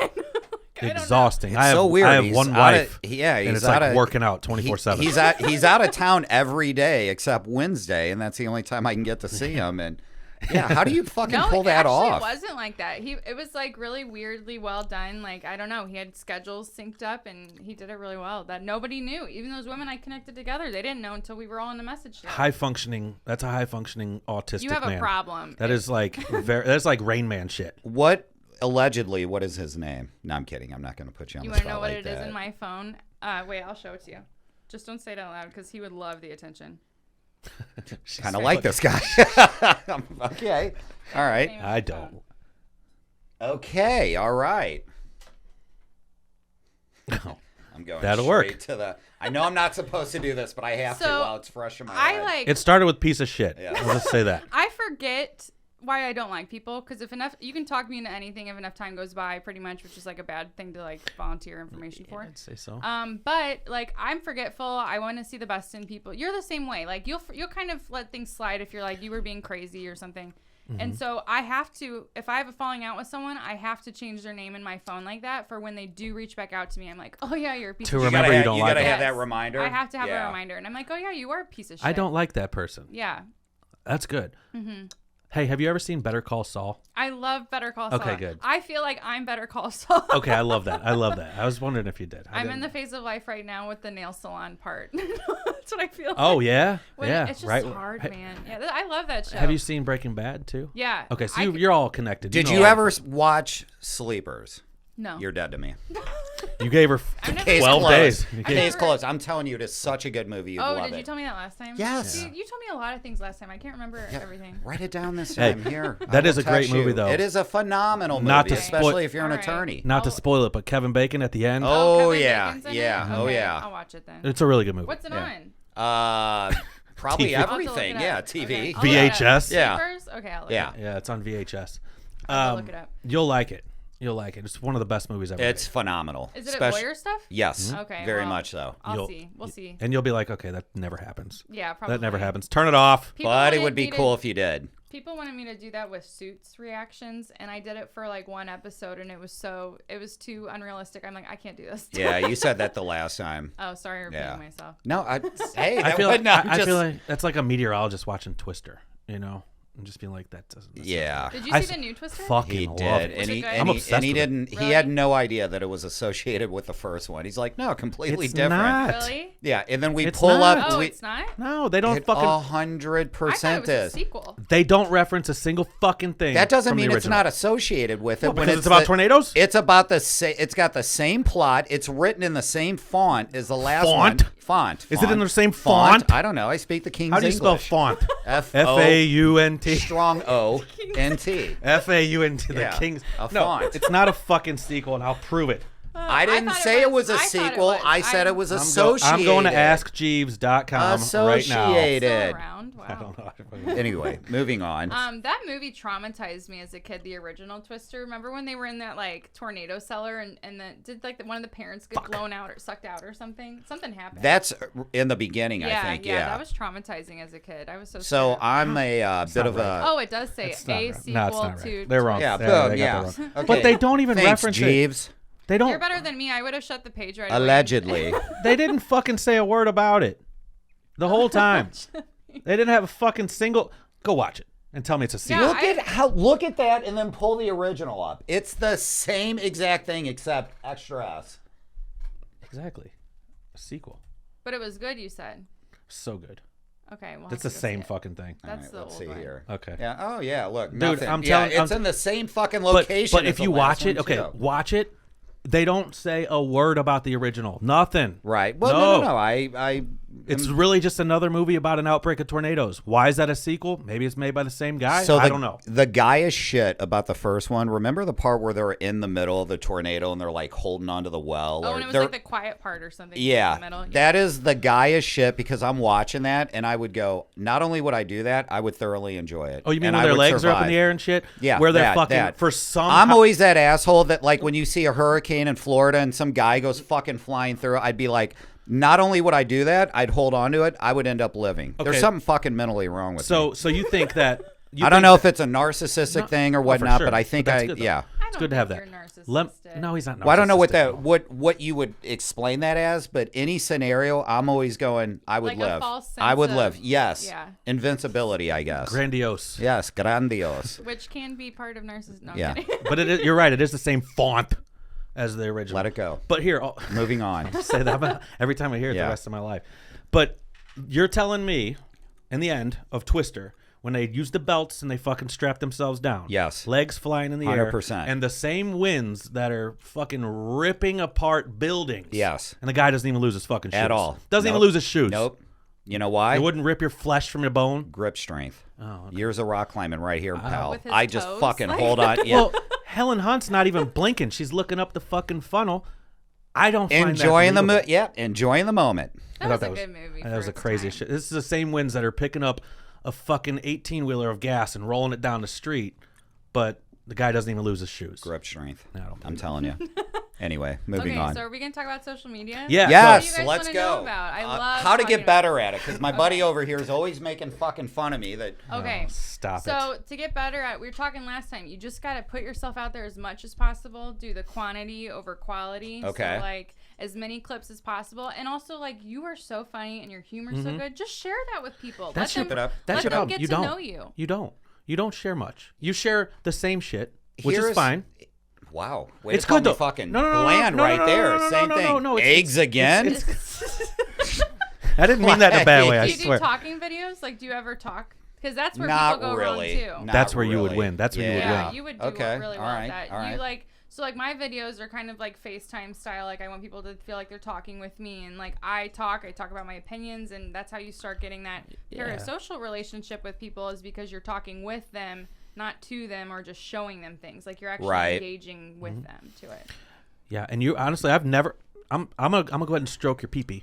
Exhausting. It's so weird. I have He's one out wife. of- and he's it's like out of- working out 24/7. He's out of town every day except Wednesday, and that's the only time I can get to see him. And yeah, how do you fucking pull that off? It wasn't like that. It was like really weirdly well done. Like I don't know. He had schedules synced up, and he did it really well. That nobody knew. Even those women I connected together, they didn't know until we were all in the message chat. High functioning. That's a high functioning autistic You have man. a problem. That is like that's like Rain Man shit. What allegedly? What is his name? No, I'm kidding. I'm not going to put you on You the want to spot know what like it is that. in my phone? Wait, I'll show it to you. Just don't say it out loud because he would love the attention. Kind of like this guy. Okay. All right. I don't. Okay. All right. No. I'm going That'll straight work. to the. I know I'm not supposed to do this, but I have to So, while it's fresh in my I mind. like. It started with piece of shit. Yeah. I'll just say that. I forget why I don't like people because if enough, you can talk me into anything if enough time goes by, pretty much, which is like a bad thing to like volunteer information for. I'd say so. But like I'm forgetful. I want to see the best in people. You're the same way. Like you'll kind of let things slide if you're like you were being crazy or something. And so I have to, if I have a falling out with someone, I have to change their name in my phone like that for when they do reach back out to me. I'm like, oh yeah, you're a piece To of shit. remember you don't you like gotta them. have that Yes. reminder. I have to have Yeah. a reminder, and I'm like, oh yeah, you are a piece of shit. I don't like that person. Yeah, That's good. Hey, have you ever seen Better Call Saul? I love Better Call Saul. Okay, good. I feel like I'm Better Call Saul. Okay, I love that. I love that. I was wondering if you did. I'm in the phase of life right now with the nail salon part. That's what I feel. Like. Oh yeah, When yeah. it's just right. hard, Hey, man. Yeah, I love that show. Have you seen Breaking Bad too? Yeah. Okay, so you're all connected. Did know you all ever the- watch Sleepers? No. You're dead to me. You gave her I've never- Case 12 closed. days. You gave- Case closed. I'm telling you, it is such a good movie. You'd Oh, love did it. you tell me that last time? Yes. See, you told me a lot of things last time. I can't remember everything. Write it down this Hey, time. Here. that I is will a great text movie, you. though. It is a phenomenal movie, Not to especially spoil- if you're an All right. attorney. Not to spoil it, but Kevin Bacon at the end. Oh, Kevin yeah. Bacon's in Yeah. It? Oh, Okay, yeah. I'll watch it then. It's a really good movie. What's it Yeah. on? Probably TV. I'll have to look everything. it Yeah, up. TV. Okay, I'll look it up. VHS? Yeah. Sleepers? Okay, I'll look Yeah. it up. Yeah, it's on VHS. I'll look it up. You'll like it. You'll like it. It's one of the best movies ever. It's made. phenomenal. Is it Especially- lawyer stuff? Yes. Okay, Very well, much so. I'll You'll- see. We'll see. And you'll be like, okay, that never happens. Yeah, probably. That never happens. Turn it off. People But it wanted would be me to- cool if you did. People wanted me to do that with Suits reactions, and I did it for like one episode, and it was too unrealistic. I'm like, I can't do this. Yeah, you said that the last time. Oh, sorry, I'm repeating Yeah. myself. No, hey, I that feel would like, not I just. feel like that's like a meteorologist watching Twister, you know? And just being like, that doesn't. that's Yeah. Did you I see s- the new Twister? Fucking He love did, it. and he good? and I'm he, obsessed and he with it. didn't. He Really? had no idea that it was associated with the first one. He's like, no, completely It's different. not. Really? Yeah, and then we It's pull not. up. Oh, we, it's not. No, they don't it fucking. 100% I thought it was a is. sequel. They don't reference a single fucking thing. That doesn't from the mean it's original. not associated with it. Well, when because it's about the- tornadoes? It's about the same. It's got the same plot. It's written in the same font as the last Font? one. Font. Is it in the same font? I don't know. I speak the King's How do you spell English. font? F-O- F-A-U-N-T. Strong O-N-T. F-A-U-N-T. The Yeah, King's. a No, font. it's not a fucking sequel, and I'll prove it. I didn't thought say it was a I thought it sequel. was. I said it was I'm associated. going to askjeeves.com right now. Associated. Still around. Wow. I don't know. Anyway, moving on. That movie traumatized me as a kid. The original Twister. Remember when they were in that like tornado cellar and one of the parents get blown out or sucked out or something? Something happened. That's in the beginning, yeah, I think. yeah, Yeah. that was traumatizing as a kid. I was so. So scared. I'm a bit not of a. Oh, it does say It's not a right. sequel No, it's not right. to. They're wrong. Yeah, They boom, got yeah. that wrong. Okay. But they don't even Thanks, reference it. Jeeves. They don't. You're better than me. I would have shut the page right away. Allegedly. They didn't fucking say a word about it the whole time. They didn't have a fucking single. Go watch it and tell me it's a sequel. Yeah. Look at that and then pull the original up. It's the same exact thing except extra S. Exactly. A sequel. But it was good. You said. So good. Okay. Well, It's the same fucking thing. That's All the right, let's old see one. here. Okay. Yeah. Oh yeah. Look, Dude, nothing. I'm yeah, telling- it's in the same fucking But, location. but as if the you last watch it, one, okay, too. watch it. They don't say a word about the original. Nothing. Right. Well, no. I It's really just another movie about an outbreak of tornadoes. Why is that a sequel? Maybe it's made by the same guy. I don't know. The guy is shit about the first one. Remember the part where they're in the middle of the tornado and they're like holding onto the well? Oh, and it was like the quiet part or something. Yeah, in the middle. that is the guy is shit because I'm watching that and I would go, not only would I do that, I would thoroughly enjoy it. Oh, you mean and when I their would legs are up in survive. the air and shit? Yeah, where they're that, fucking that. for some. I'm always that asshole that like when you see a hurricane in Florida and some guy goes fucking flying through, I'd be like, not only would I do that, I'd hold on to it. I would end up living. Okay. There's something fucking mentally wrong with me. So you think that? I don't know if it's a narcissistic thing or whatnot, sure. but I think But that's good, though. yeah. It's good to have that. No, he's not. Well, I don't know what narcissistic. what you would explain that as, but any scenario, I'm always going, I would Like a live. false sense I would of- live. Yes. Yeah. Invincibility, I guess. Grandiose. Yes, grandiose. Which can be part of narcissism. No, I'm Yeah. kidding. But you're right. It is the same font as the original. Let it go. But here, Moving on. say that every time I hear it Yeah. the rest of my life. But you're telling me, in the end of Twister, when they use the belts and they fucking strap themselves down, Yes. legs flying in the air, 100%. and the same winds that are fucking ripping apart buildings. Yes. And the guy doesn't even lose his fucking shoes. At all. Doesn't even Nope. lose his shoes. Nope. You know why? It wouldn't rip your flesh from your bone. Grip strength. Oh, okay. Years of rock climbing right here, pal. With his I just toes, fucking like- hold on. Yeah. Well, Helen Hunt's not even blinking. She's looking up the fucking funnel. I don't find enjoying that the believable. Yeah, enjoying the moment. That was a good movie. That was for the its craziest time. shit. This is the same winds that are picking up a fucking 18-wheeler of gas and rolling it down the street, but the guy doesn't even lose his shoes. Grip strength. I don't I'm believe telling you. Anyway, moving Okay, on. so are we gonna talk about social media? Yeah. Yes, What do you guys let's wanna go. know about? I love how to talking get better at it, because my buddy over here is always making fucking fun of me. That Okay. Stop it. So to get better at, we were talking last time. You just gotta put yourself out there as much as possible. Do the quantity over quality. Okay. So like as many clips as possible, and also like you are so funny and your humor's so good. Just share that with people. That's let your, them, that's let your them problem. get You to don't. know you. You don't. You don't share much. You share the same shit, which is Here's- fine. Wow, way It's to call good me though. fucking No, no, no, no, bland no, right no, no, there. no, no, Same no, thing. no, no, Eggs again. I didn't mean that in a bad way. I Do you do swear. talking videos? Like, do you ever talk? Because that's where Not people go really. wrong too. Not That's where you would really. win. That's where you would Yeah, win. you would do Okay, really well all right, at that. all right. You like so like my videos are kind of like FaceTime style. Like I want people to feel like they're talking with me, and like I talk about my opinions, and that's how you start getting that parasocial relationship with people, is because you're talking with them, not to them or just showing them things. Like you're actually Right. engaging with Mm-hmm. them to it. Yeah, and you honestly, I've never. I'm gonna go ahead and stroke your pee-pee.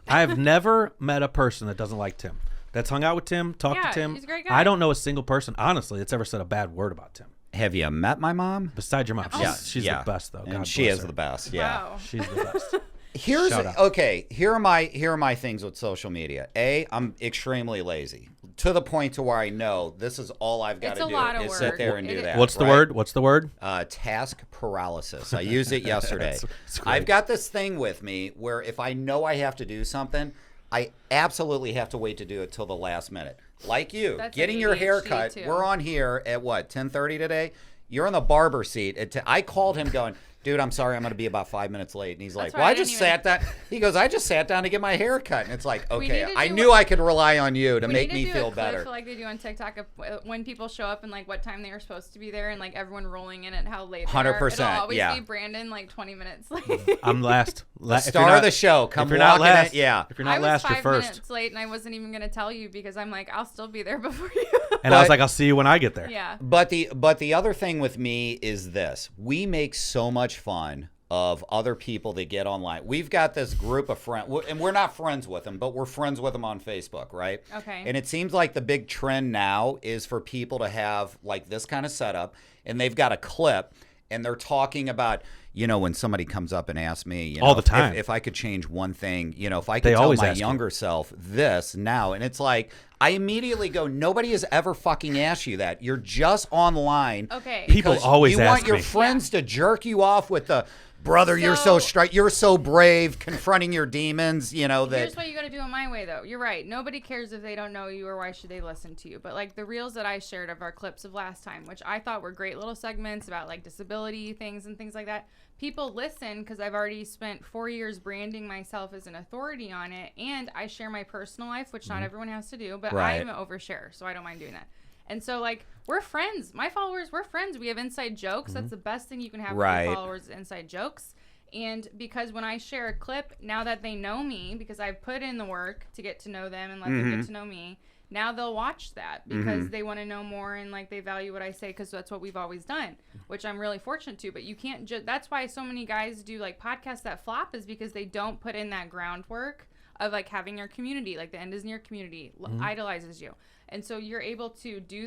I have never met a person that doesn't like Tim. That's hung out with Tim, talked Yeah, to Tim. he's a great guy. I don't know a single person, honestly, that's ever said a bad word about Tim. Have you met my mom? Besides your mom, Yeah, she's yeah. the best though. And God she bless is her. the best. Yeah. Wow. She's the best. Here's Shout out. okay. Here are my things with social media. I'm extremely lazy to the point to where I know this is all I've got It's to a do lot of is sit work. there and do It- that. What's the right? word? What's the word? Task paralysis. I used it yesterday. It's great. I've got this thing with me where if I know I have to do something, I absolutely have to wait to do it till the last minute. Like you, That's getting an your ADHD hair cut. too. We're on here at what, 10:30 today? You're in the barber seat. I called him going, dude, I'm sorry, I'm going to be about 5 minutes late. And he's like, why well, I I didn't just even- sat down. He goes, I just sat down to get my hair cut. And it's like, We okay, need to I do knew what- I could rely on you to We make need me to do feel a clip better. like they do on TikTok of when people show up and like what time they were supposed to be there, and like everyone rolling in at how late. 100%, It'll always yeah. be Brandon like 20 minutes late. I'm last. Star of the show. Come if you're not walking last, it. Yeah. If you're I not was last, 5 you're first. minutes late, and I wasn't even gonna tell you because I'm like, I'll still be there before you. And I was But- like, I'll see you when I get there. Yeah. But the other thing with me is this: we make so much fun of other people that get online. We've got this group of friends, and we're not friends with them, but we're friends with them on Facebook, right? Okay. And it seems like the big trend now is for people to have like this kind of setup, and they've got a clip, and they're talking about, you know, when somebody comes up and asks me, you know, All the time. if I could change one thing, you know, if I They could tell always my ask you. younger self this now, and it's like, I immediately go, nobody has ever fucking asked you that. You're just online. Okay. People because always you ask want your me. friends to jerk you off with the brother. You're So- you're so brave, confronting your demons. You know that. Here's what you got to do it my way, though. You're right. Nobody cares if they don't know you, or why should they listen to you? But like the reels that I shared of our clips of last time, which I thought were great little segments about like disability things and things like that. People listen because I've already spent 4 years branding myself as an authority on it, and I share my personal life, which not everyone has to do, but Right. I'm an overshare, so I don't mind doing that. And so, like, we're friends. My followers, we're friends. We have inside jokes. That's the best thing you can have with Right. your followers, inside jokes. And because when I share a clip, now that they know me, because I've put in the work to get to know them and let them get to know me, now they'll watch that because they want to know more and like they value what I say because that's what we've always done, which I'm really fortunate to. But you can't just, that's why so many guys do like podcasts that flop, is because they don't put in that groundwork of like having your community, like the End is Near community idolizes you. And so you're able to do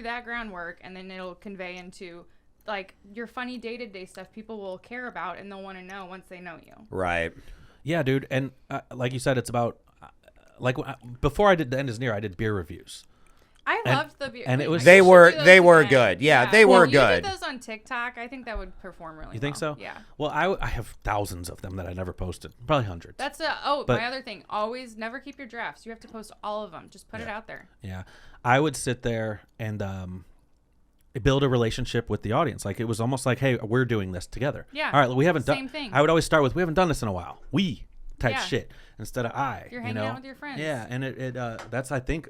that groundwork, and then it'll convey into like your funny day-to-day stuff people will care about and they'll want to know once they know you. Right. Yeah, dude. And like you said, it's about before I did The End is Near, I did beer reviews. I loved the beer. And it was They were again. good. Yeah, they were good. You did those on TikTok. I think that would perform really well. You think so? Yeah. Well, I have thousands of them that I never posted. Probably hundreds. That's But- my other thing. Always never keep your drafts. You have to post all of them. Just put it out there. Yeah. I would sit there and build a relationship with the audience. Like it was almost like, hey, we're doing this together. Yeah. All right, we haven't done. Same thing. I would always start with, we haven't done this in a while. We type Yeah. shit instead of I. You're hanging out with your friends. Yeah, and that's I think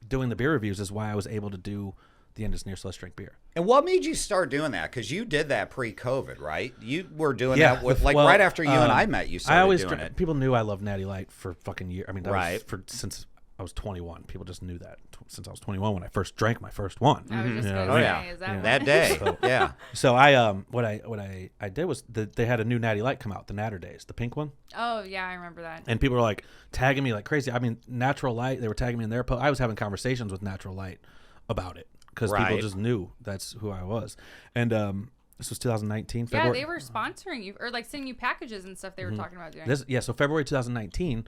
doing the beer reviews is why I was able to do The End is Near, so let's drink beer. And what made you start doing that? Because you did that pre-COVID, right? You were doing Yeah, that with well, right after you and I met. You started I always doing it. people knew I loved Natty Light for fucking years. I mean, that Right. was since I was 21. People just knew that since I was 21 when I first drank my first one. I was just You know gonna what I say, mean? is that That day. Yeah. So I what I did was they had a new Natty Light come out, the Natter Days, the pink one. Oh yeah, I remember that. And people were like tagging me like crazy. I mean, Natural Light, they were tagging me in their post. I was having conversations with Natural Light about it because people Right. just knew that's who I was. And this was 2019, Yeah, February. they were sponsoring you or like sending you packages and stuff. They were talking about doing. So February 2019,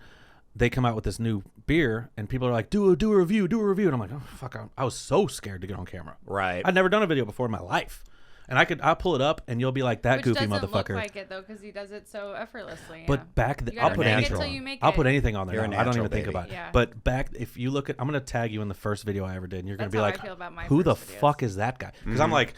they come out with this new beer, and people are like, do a review. And I'm like, oh, fuck. I was so scared to get on camera. Right. I'd never done a video before in my life. And I'll pull it up, and you'll be like, that Which goofy doesn't motherfucker. look like it though, because he does it so effortlessly. But yeah. back, You I'll gotta put fake it anything. till you make I'll it. put anything on there. You're a now. I don't natural even think baby. about it. Yeah. But back, if you look at, I'm gonna tag you in the first video I ever did, and you're gonna That's be how like, I feel about my who the first videos. fuck is that guy? Because I'm like,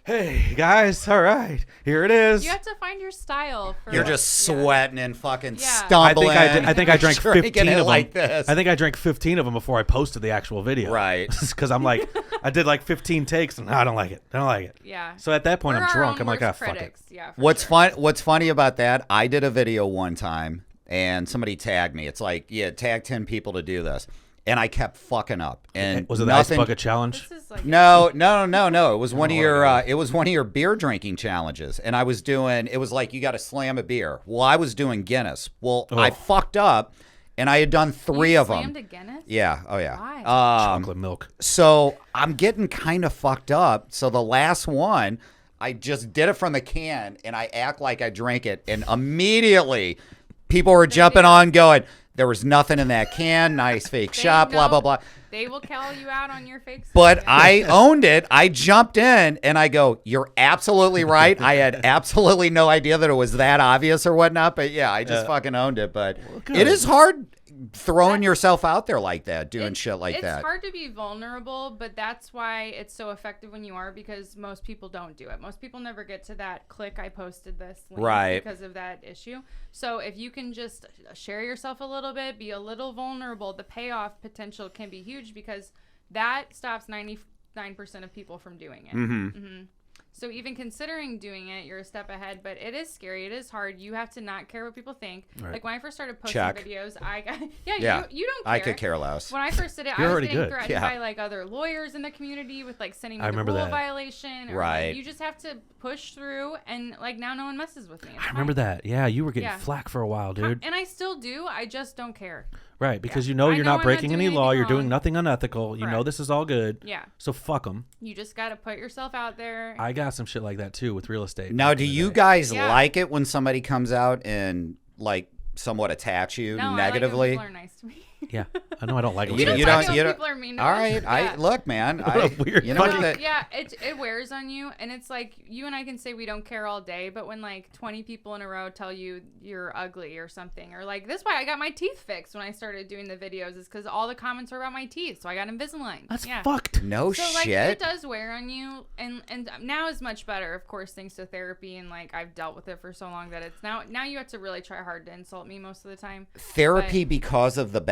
hey guys, all right, here it is. You have to find your style. For You're just sweating and fucking Yeah. stumbling. I think I drank drinking 15 it of them. like this. I think I drank 15 of them before I posted the actual video. Right. Because I'm like, I did like 15 takes, and I don't like it. I don't like it. Yeah. So at that point, We're I'm our drunk. own I'm like, ah, worst fuck it. critics. Yeah. for What's sure. What's funny about that? I did a video one time, and somebody tagged me. It's like, yeah, tag 10 people to do this, and I kept fucking up. And Was it the ice nothing. bucket challenge? This is like No. It was one of your. It was one of your beer drinking challenges, and I was doing. It was like you got to slam a beer. Well, I was doing Guinness. Well, I fucked up, and I had done 3 you of them. slammed a Guinness? Yeah. Oh yeah. Why? Chocolate milk. So I'm getting kind of fucked up. So the last one, I just did it from the can, and I act like I drank it, and immediately people were jumping on, going, "There was nothing in that can. Nice fake They shot. Blah blah know- blah." They will call you out on your fake stuff. But I owned it. I jumped in, and I go, "You're absolutely right. I had absolutely no idea that it was that obvious or whatnot." But yeah, I just fucking owned it. But it is hard throwing yourself out there like that, doing shit like that. It's hard to be vulnerable, but that's why it's so effective when you are, because most people don't do it. Most people never get to that click, I posted this link Right. because of that issue. So if you can just share yourself a little bit, be a little vulnerable, the payoff potential can be huge, because that stops 99% of people from doing it. Mm-hmm. So even considering doing it, you're a step ahead, but it is scary. It is hard. You have to not care what people think. Right. Like when I first started posting Check. videos, I got, Yeah. you don't care. I could care less. When I first did it, You're I was already getting good. threatened Yeah. by like other lawyers in the community with like sending me I the remember rule that. violation. Or, Right. Like, you just have to push through, and like now no one messes with me. It's I remember fine. that. Yeah, you were getting Yeah. flack for a while, dude. And I still do. I just don't care. Right, because Yeah. you know I you're know not I'm not breaking doing any law. anything You're doing wrong. nothing unethical. You know Correct. this is all good. Yeah. So fuck them. You just got to put yourself out there. I got some shit like that too with real estate. Now, back do in the you day. guys Yeah. like it when somebody comes out and like somewhat attacks you no, negatively? I like when people are nice to me. Yeah, I know I don't like it. You when don't- people- you don't- like it when people are mean to All us. right, Yeah. look, man. What a weird you know fucking- that, Yeah, it wears on you, and it's like you and I can say we don't care all day, but when like 20 people in a row tell you you're ugly or something, or like that's why I got my teeth fixed when I started doing the videos, is because all the comments were about my teeth, so I got Invisalign. That's yeah. fucked. no So like shit. it does wear on you, and now is much better, of course, thanks to therapy, and like I've dealt with it for so long that it's now you have to really try hard to insult me most of the time. Therapy because of the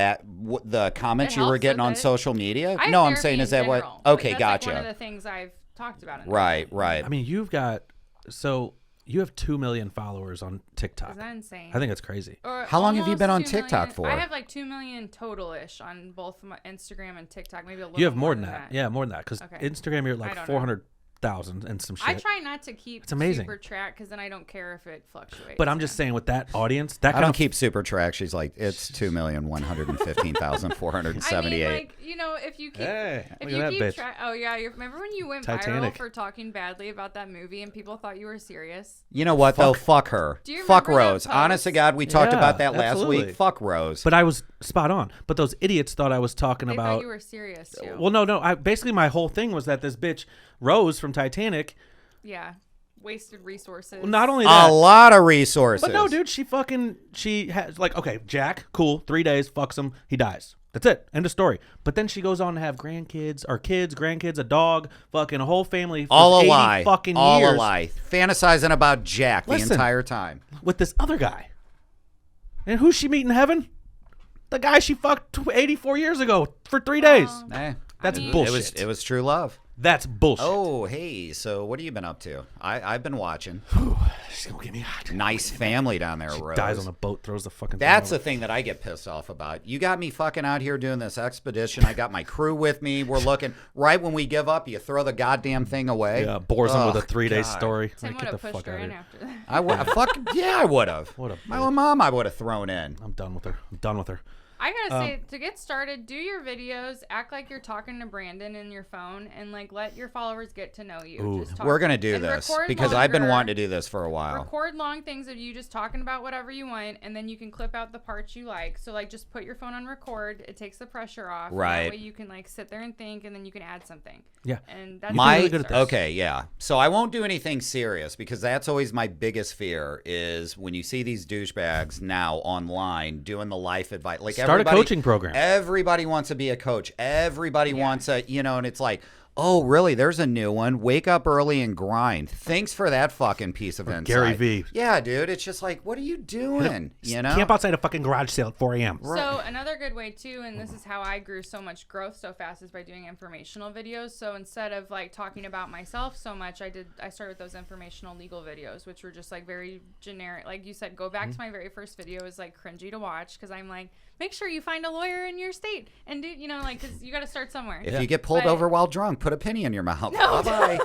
comments It you were helps getting with on it. social media? I have No, I'm therapy saying in is that general. what? Okay, Like, that's gotcha. Like one of the things I've talked about. In Right, there. right. I mean, you've got so You have 2 million followers on TikTok. Is that insane? I think it's crazy. Or How long have you almost been on 2 TikTok million. for? I have like 2 million total-ish on both my Instagram and TikTok. Maybe a little. You have more than that. Yeah, more than that. Because Okay. Instagram, you're I like don't 400,000 and some shit. I try not to keep It's amazing. super track because then I don't care if it fluctuates. But I'm just saying, with that audience, that I kind don't of keep super track. She's like, it's 2,115,478. I mean, like, you know, if you keep Hey, if look you at that keep bitch. track. Oh yeah, you remember when you went Titanic. viral for talking badly about that movie and people thought you were serious? You know what, though? Fuck her. Do you Fuck remember that Rose. Honest to post? God, we talked Yeah, about that last absolutely. week. Fuck Rose. But I was spot on. But those idiots thought I was talking They about. thought you were serious too. Well, no. Basically, my whole thing was that this bitch Rose from Titanic. Yeah, wasted resources. Not only that, a lot of resources. but no, dude. She has like, okay, Jack, cool. 3 days, fucks him, he dies. That's it. End of story. But then she goes on to have grandkids, or kids, grandkids, a dog, fucking a whole family. For All a 80 lie. Fucking All years a lie. Fantasizing about Jack the Listen. entire time. with this other guy. And who's she meet in heaven? The guy she fucked 84 years ago for 3 days. Eh, That's mean- bullshit. It was true love. That's bullshit. Oh, hey. So what have you been up to? I've been watching. She's gonna get me hot. Nice family down there, Rose. Dies on a boat, throws the fucking. That's thing the thing that I get pissed off about. You got me fucking out here doing this expedition. I got my crew with me. We're looking. Right when we give up, you throw the goddamn thing away. over. Yeah, bores him with a Ugh, 3-day God. story. Tim Like, would get the have pushed fuck her out of in here. after that. I would. Yeah, I would have. What a My bitch. own mom, I would have thrown in. I'm done with her. I'm done with her. I gotta say, to get started, do your videos, act like you're talking to Brandon in your phone, and like let your followers get to know you. Ooh. Just talk. We're gonna do And this record because I've been longer. wanting to do this for a while. Record long things of you just talking about whatever you want, and then you can clip out the parts you like. So like, just put your phone on record. It takes the pressure off. and Right. that way you can like sit there and think, and then you can add something. Yeah. And that's My really good at this. okay, yeah. So I won't do anything serious because that's always my biggest fear is when you see these douchebags now online doing the life advice. Like Start a everybody- coaching program. Everybody wants to be a coach. Everybody wants a, and it's like, oh, really? There's a new one. Wake up early and grind. Thanks for that fucking piece of insight. Gary Vee. Yeah, dude. It's just like, what are you doing? You know? Camp outside a fucking garage sale at 4 a.m. So another good way too, and this is how I grew so much growth so fast, is by doing informational videos. So instead of like talking about myself so much, I started with those informational legal videos, which were just like very generic. Like you said, go back to my very first video. It was like cringy to watch because I'm like, make sure you find a lawyer in your state and do, like, because you got to start somewhere. If you get pulled But- over while drunk, put a penny in your mouth. No. Bye-bye.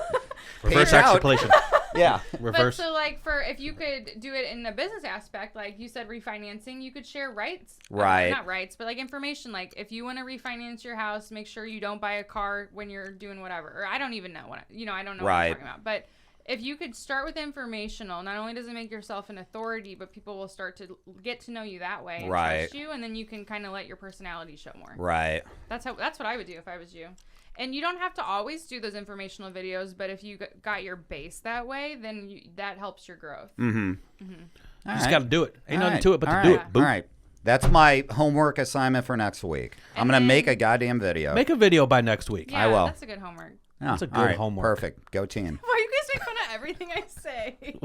Reverse Page out. extrapolation. Yeah. Reverse. But so like if you could do it in a business aspect, like you said, refinancing, you could share rights. Right. Not rights, but like information. Like if you want to refinance your house, make sure you don't buy a car when you're doing whatever. Or I don't even know what, I don't know what I'm Right. talking about. But if you could start with informational, not only does it make yourself an authority, but people will start to get to know you that way and Right. trust you, and then you can kind of let your personality show more. Right. That's what I would do if I was you. And you don't have to always do those informational videos, but if you got your base that way, then that helps your growth. You just got to do it. Ain't nothing to it but All to do right. it. Boop. All right. That's my homework assignment for next week. I'm And going to then- make a goddamn video. Make a video by next week. Yeah, I will. That's a good homework. Oh, That's a all good homework. Perfect. Go team. Why you guys make fun of everything I say?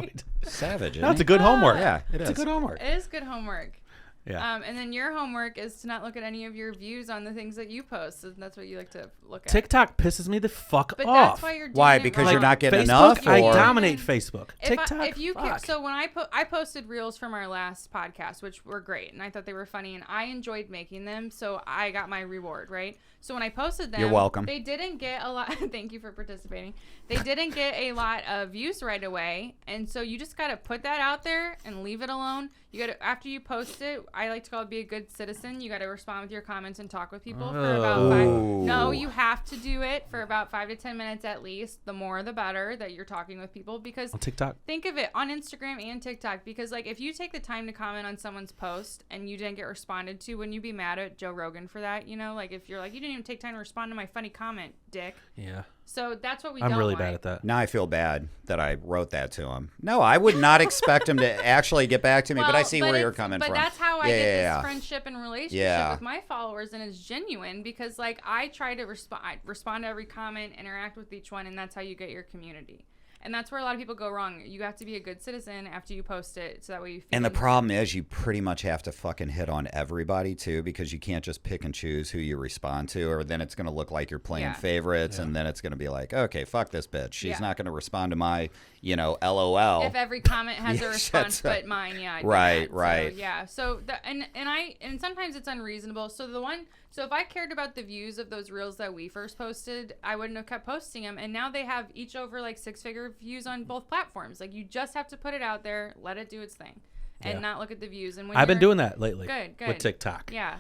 Savage. No, it's a good homework. Yeah, it It's a is. good homework. It is good homework. Yeah. And then your homework is to not look at any of your views on the things that you post. And that's what you like to look at. TikTok pisses me the fuck But off. that's why you're doing Why? it Because wrong. you're not getting Facebook, enough? I Or? dominate Facebook. TikTok, If you fuck. so when I posted reels from our last podcast, which were great, and I thought they were funny, and I enjoyed making them, so I got my reward, right? So when I posted them, You're welcome. They didn't get a lot. Thank you for participating. They didn't get a lot of views right away, and so you just got to put that out there and leave it alone. You got to, after you post it, I like to call it be a good citizen. You got to respond with your comments and talk with people for about 5. No, you have to do it for about 5 to 10 minutes at least. The more, the better that you're talking with people, because On TikTok. think of it on Instagram and TikTok, because like if you take the time to comment on someone's post and you didn't get responded to, wouldn't you be mad at Joe Rogan for that? Like if you're like, you didn't even take time to respond to my funny comment, dick. Yeah. So that's what we I'm don't really like. bad at that. Now I feel bad that I wrote that to him. No, I would not expect him to actually get back to me, but I see where you're coming from. But that's how I Yeah, get yeah. this friendship and relationship Yeah. with my followers, and it's genuine because like I try to respond to every comment, interact with each one, and that's how you get your community. And that's where a lot of people go wrong. You have to be a good citizen after you post it, so that way you feel. And the problem is you pretty much have to fucking hit on everybody too, because you can't just pick and choose who you respond to, or then it's going to look like you're playing favorites, and then it's going to be like, okay, fuck this bitch. She's not going to respond to my, LOL. If every comment has a response but mine, Right. So, yeah. So and sometimes it's unreasonable. So if I cared about the views of those reels that we first posted, I wouldn't have kept posting them. And now they have each over like 6-figure views on both platforms. Like, you just have to put it out there, let it do its thing, and not look at the views. And when I've been doing that lately. Good. With TikTok. Yeah,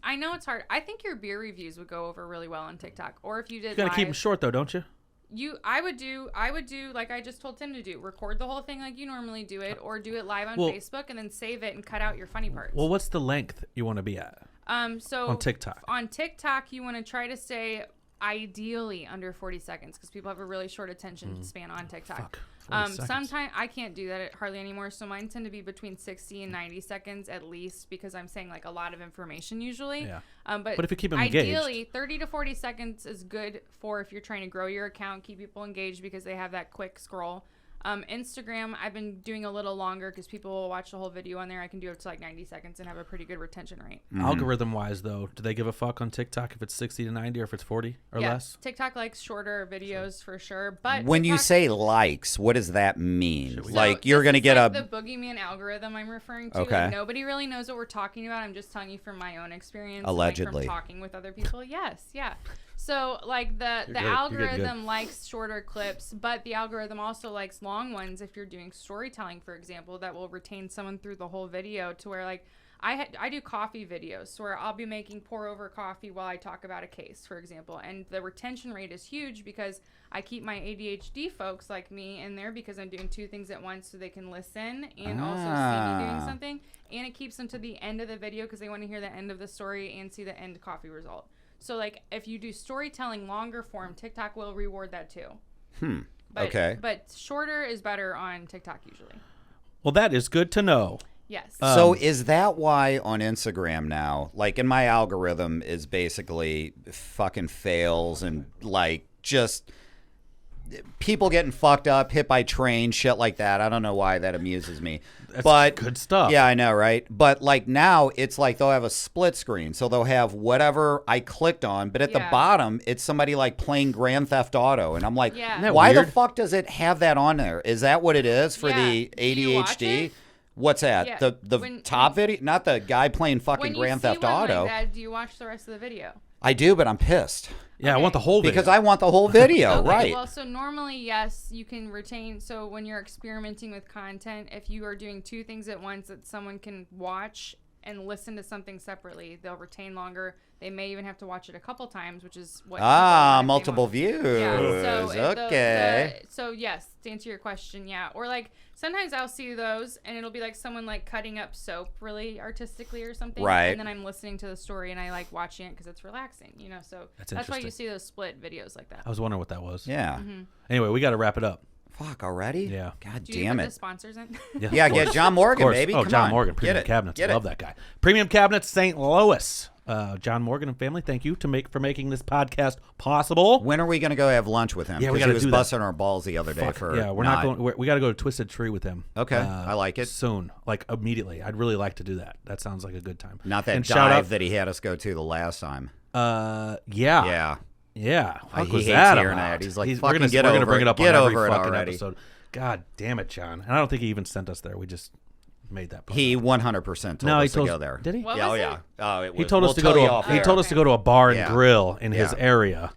I know it's hard. I think your beer reviews would go over really well on TikTok, or if you did. You gotta keep them short though, don't you? I would do like I just told Tim to do. Record the whole thing like you normally do it, or do it live on Facebook and then save it and cut out your funny parts. Well, what's the length you want to be at? So on TikTok. On TikTok, you want to try to stay ideally under 40 seconds, because people have a really short attention span on TikTok. Sometimes I can't do that hardly anymore, so mine tend to be between 60 and 90 seconds at least, because I'm saying like a lot of information usually. Yeah. But if you keep them ideally, engaged, 30 to 40 seconds is good for if you're trying to grow your account, keep people engaged, because they have that quick scroll. Instagram, I've been doing a little longer because people will watch the whole video on there. I can do it to like 90 seconds and have a pretty good retention rate. Algorithm wise though, do they give a fuck on TikTok if it's 60 to 90 or if it's 40 or less? TikTok likes shorter videos for sure. But when TikTok, you say likes, what does that mean? so Like, you're going to get like the boogeyman algorithm I'm referring to. Okay. Like, nobody really knows what we're talking about. I'm just telling you from my own experience. Allegedly. And, like, from talking with other people. Yes. Yeah. So like the algorithm likes shorter clips, but the algorithm also likes long ones if you're doing storytelling, for example, that will retain someone through the whole video, to where like I do coffee videos where I'll be making pour over coffee while I talk about a case, for example, and the retention rate is huge because I keep my ADHD folks like me in there, because I'm doing two things at once, so they can listen and also see me doing something, and it keeps them to the end of the video because they want to hear the end of the story and see the end coffee result. So, like, if you do storytelling longer form, TikTok will reward that too. Okay. But shorter is better on TikTok usually. Well, that is good to know. Yes. So is that why on Instagram now, like in my algorithm is basically fucking fails and like just people getting fucked up, hit by trains, shit like that. I don't know why that amuses me. That's good stuff. Yeah, I know, right? But like now it's like they'll have a split screen. So they'll have whatever I clicked on, but at the bottom it's somebody like playing Grand Theft Auto. And I'm like, why the fuck does it have that on there? Is that what it is for the ADHD? Do you watch it? What's that? Yeah. The top video? Not the guy playing fucking Grand Theft Auto. Like that, do you watch the rest of the video? I do, but I'm pissed. Yeah, I want the whole video. Because I want the whole video, Okay, right? Well, so normally, yes, you can retain. So when you're experimenting with content, if you are doing two things at once that someone can watch and listen to something separately, they'll retain longer. They may even have to watch it a couple times, which is what. Multiple views. Yeah. So Okay. so yes, to answer your question, yeah. Or like sometimes I'll see those and it'll be like someone like cutting up soap really artistically or something. Right. And then I'm listening to the story and I like watching it because it's relaxing, you know. So that's why you see those split videos like that. I was wondering what that was. Yeah. Anyway, we got to wrap it up. Fuck, already? Yeah. God Do you damn put it. the sponsors in? Yeah, get John Morgan, baby. Oh, Come John on. Morgan, Premium Cabinets. Love that guy. Premium Cabinets, St. Louis. John Morgan and family, thank you for making this podcast possible. When are we going to go have lunch with him? Yeah, we got got to do busting our balls the other day for we're not going. We got to go to Twisted Tree with him. Okay, I like it. Soon, like immediately. I'd really like to do that. That sounds like a good time. Not that and dive that he had us go to the last time. Yeah. What He was hates that hearing about? that. He's like, we're fucking gonna, get we're over gonna bring it up Get on every over it fucking already. episode. God damn it, John! And I don't think he even sent us there. We just made that. He 100% told us to go there. Did he? What Yeah, was oh it? yeah. Oh, it was. He told us to go to. He told us to go to a bar and grill in his area.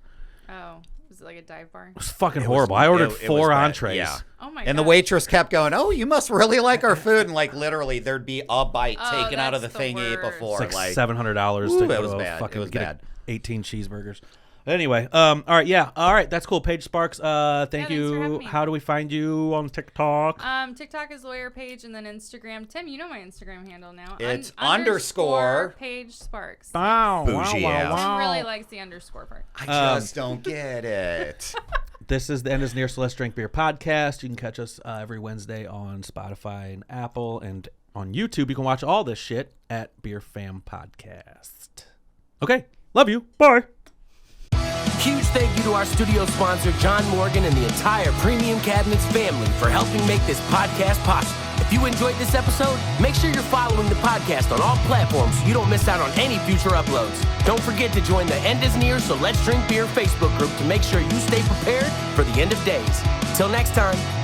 Oh, was it like a dive bar? It was fucking horrible. I ordered it was 4 bad. entrees. Yeah. Oh my god. And the waitress kept going, "Oh, you must really like our food." And like literally, there'd be a bite taken out of the that's the thing you ate worst. before. It's like Like $700 Ooh, to it go was to a bad. fucking It was get bad. 18 cheeseburgers. Anyway, all right, yeah, all right, that's cool. Paige Sparks, thank thanks for you. having me. How do we find you on TikTok? TikTok is Lawyer Paige, and then Instagram. Tim, you know my Instagram handle now. It's underscore Paige Sparks. Wow, Bougie ass. Tim really likes the underscore part. I just don't get it. This is the End is Near, so Let's Drink Beer podcast. You can catch us every Wednesday on Spotify and Apple, and on YouTube. You can watch all this shit at Beer Fam Podcast. Okay, love you. Bye. Huge thank you to our studio sponsor, John Morgan, and the entire Premium Cabinets family for helping make this podcast possible. If you enjoyed this episode, make sure you're following the podcast on all platforms so you don't miss out on any future uploads. Don't forget to join the End is Near, so Let's Drink Beer Facebook group to make sure you stay prepared for the end of days. Till next time.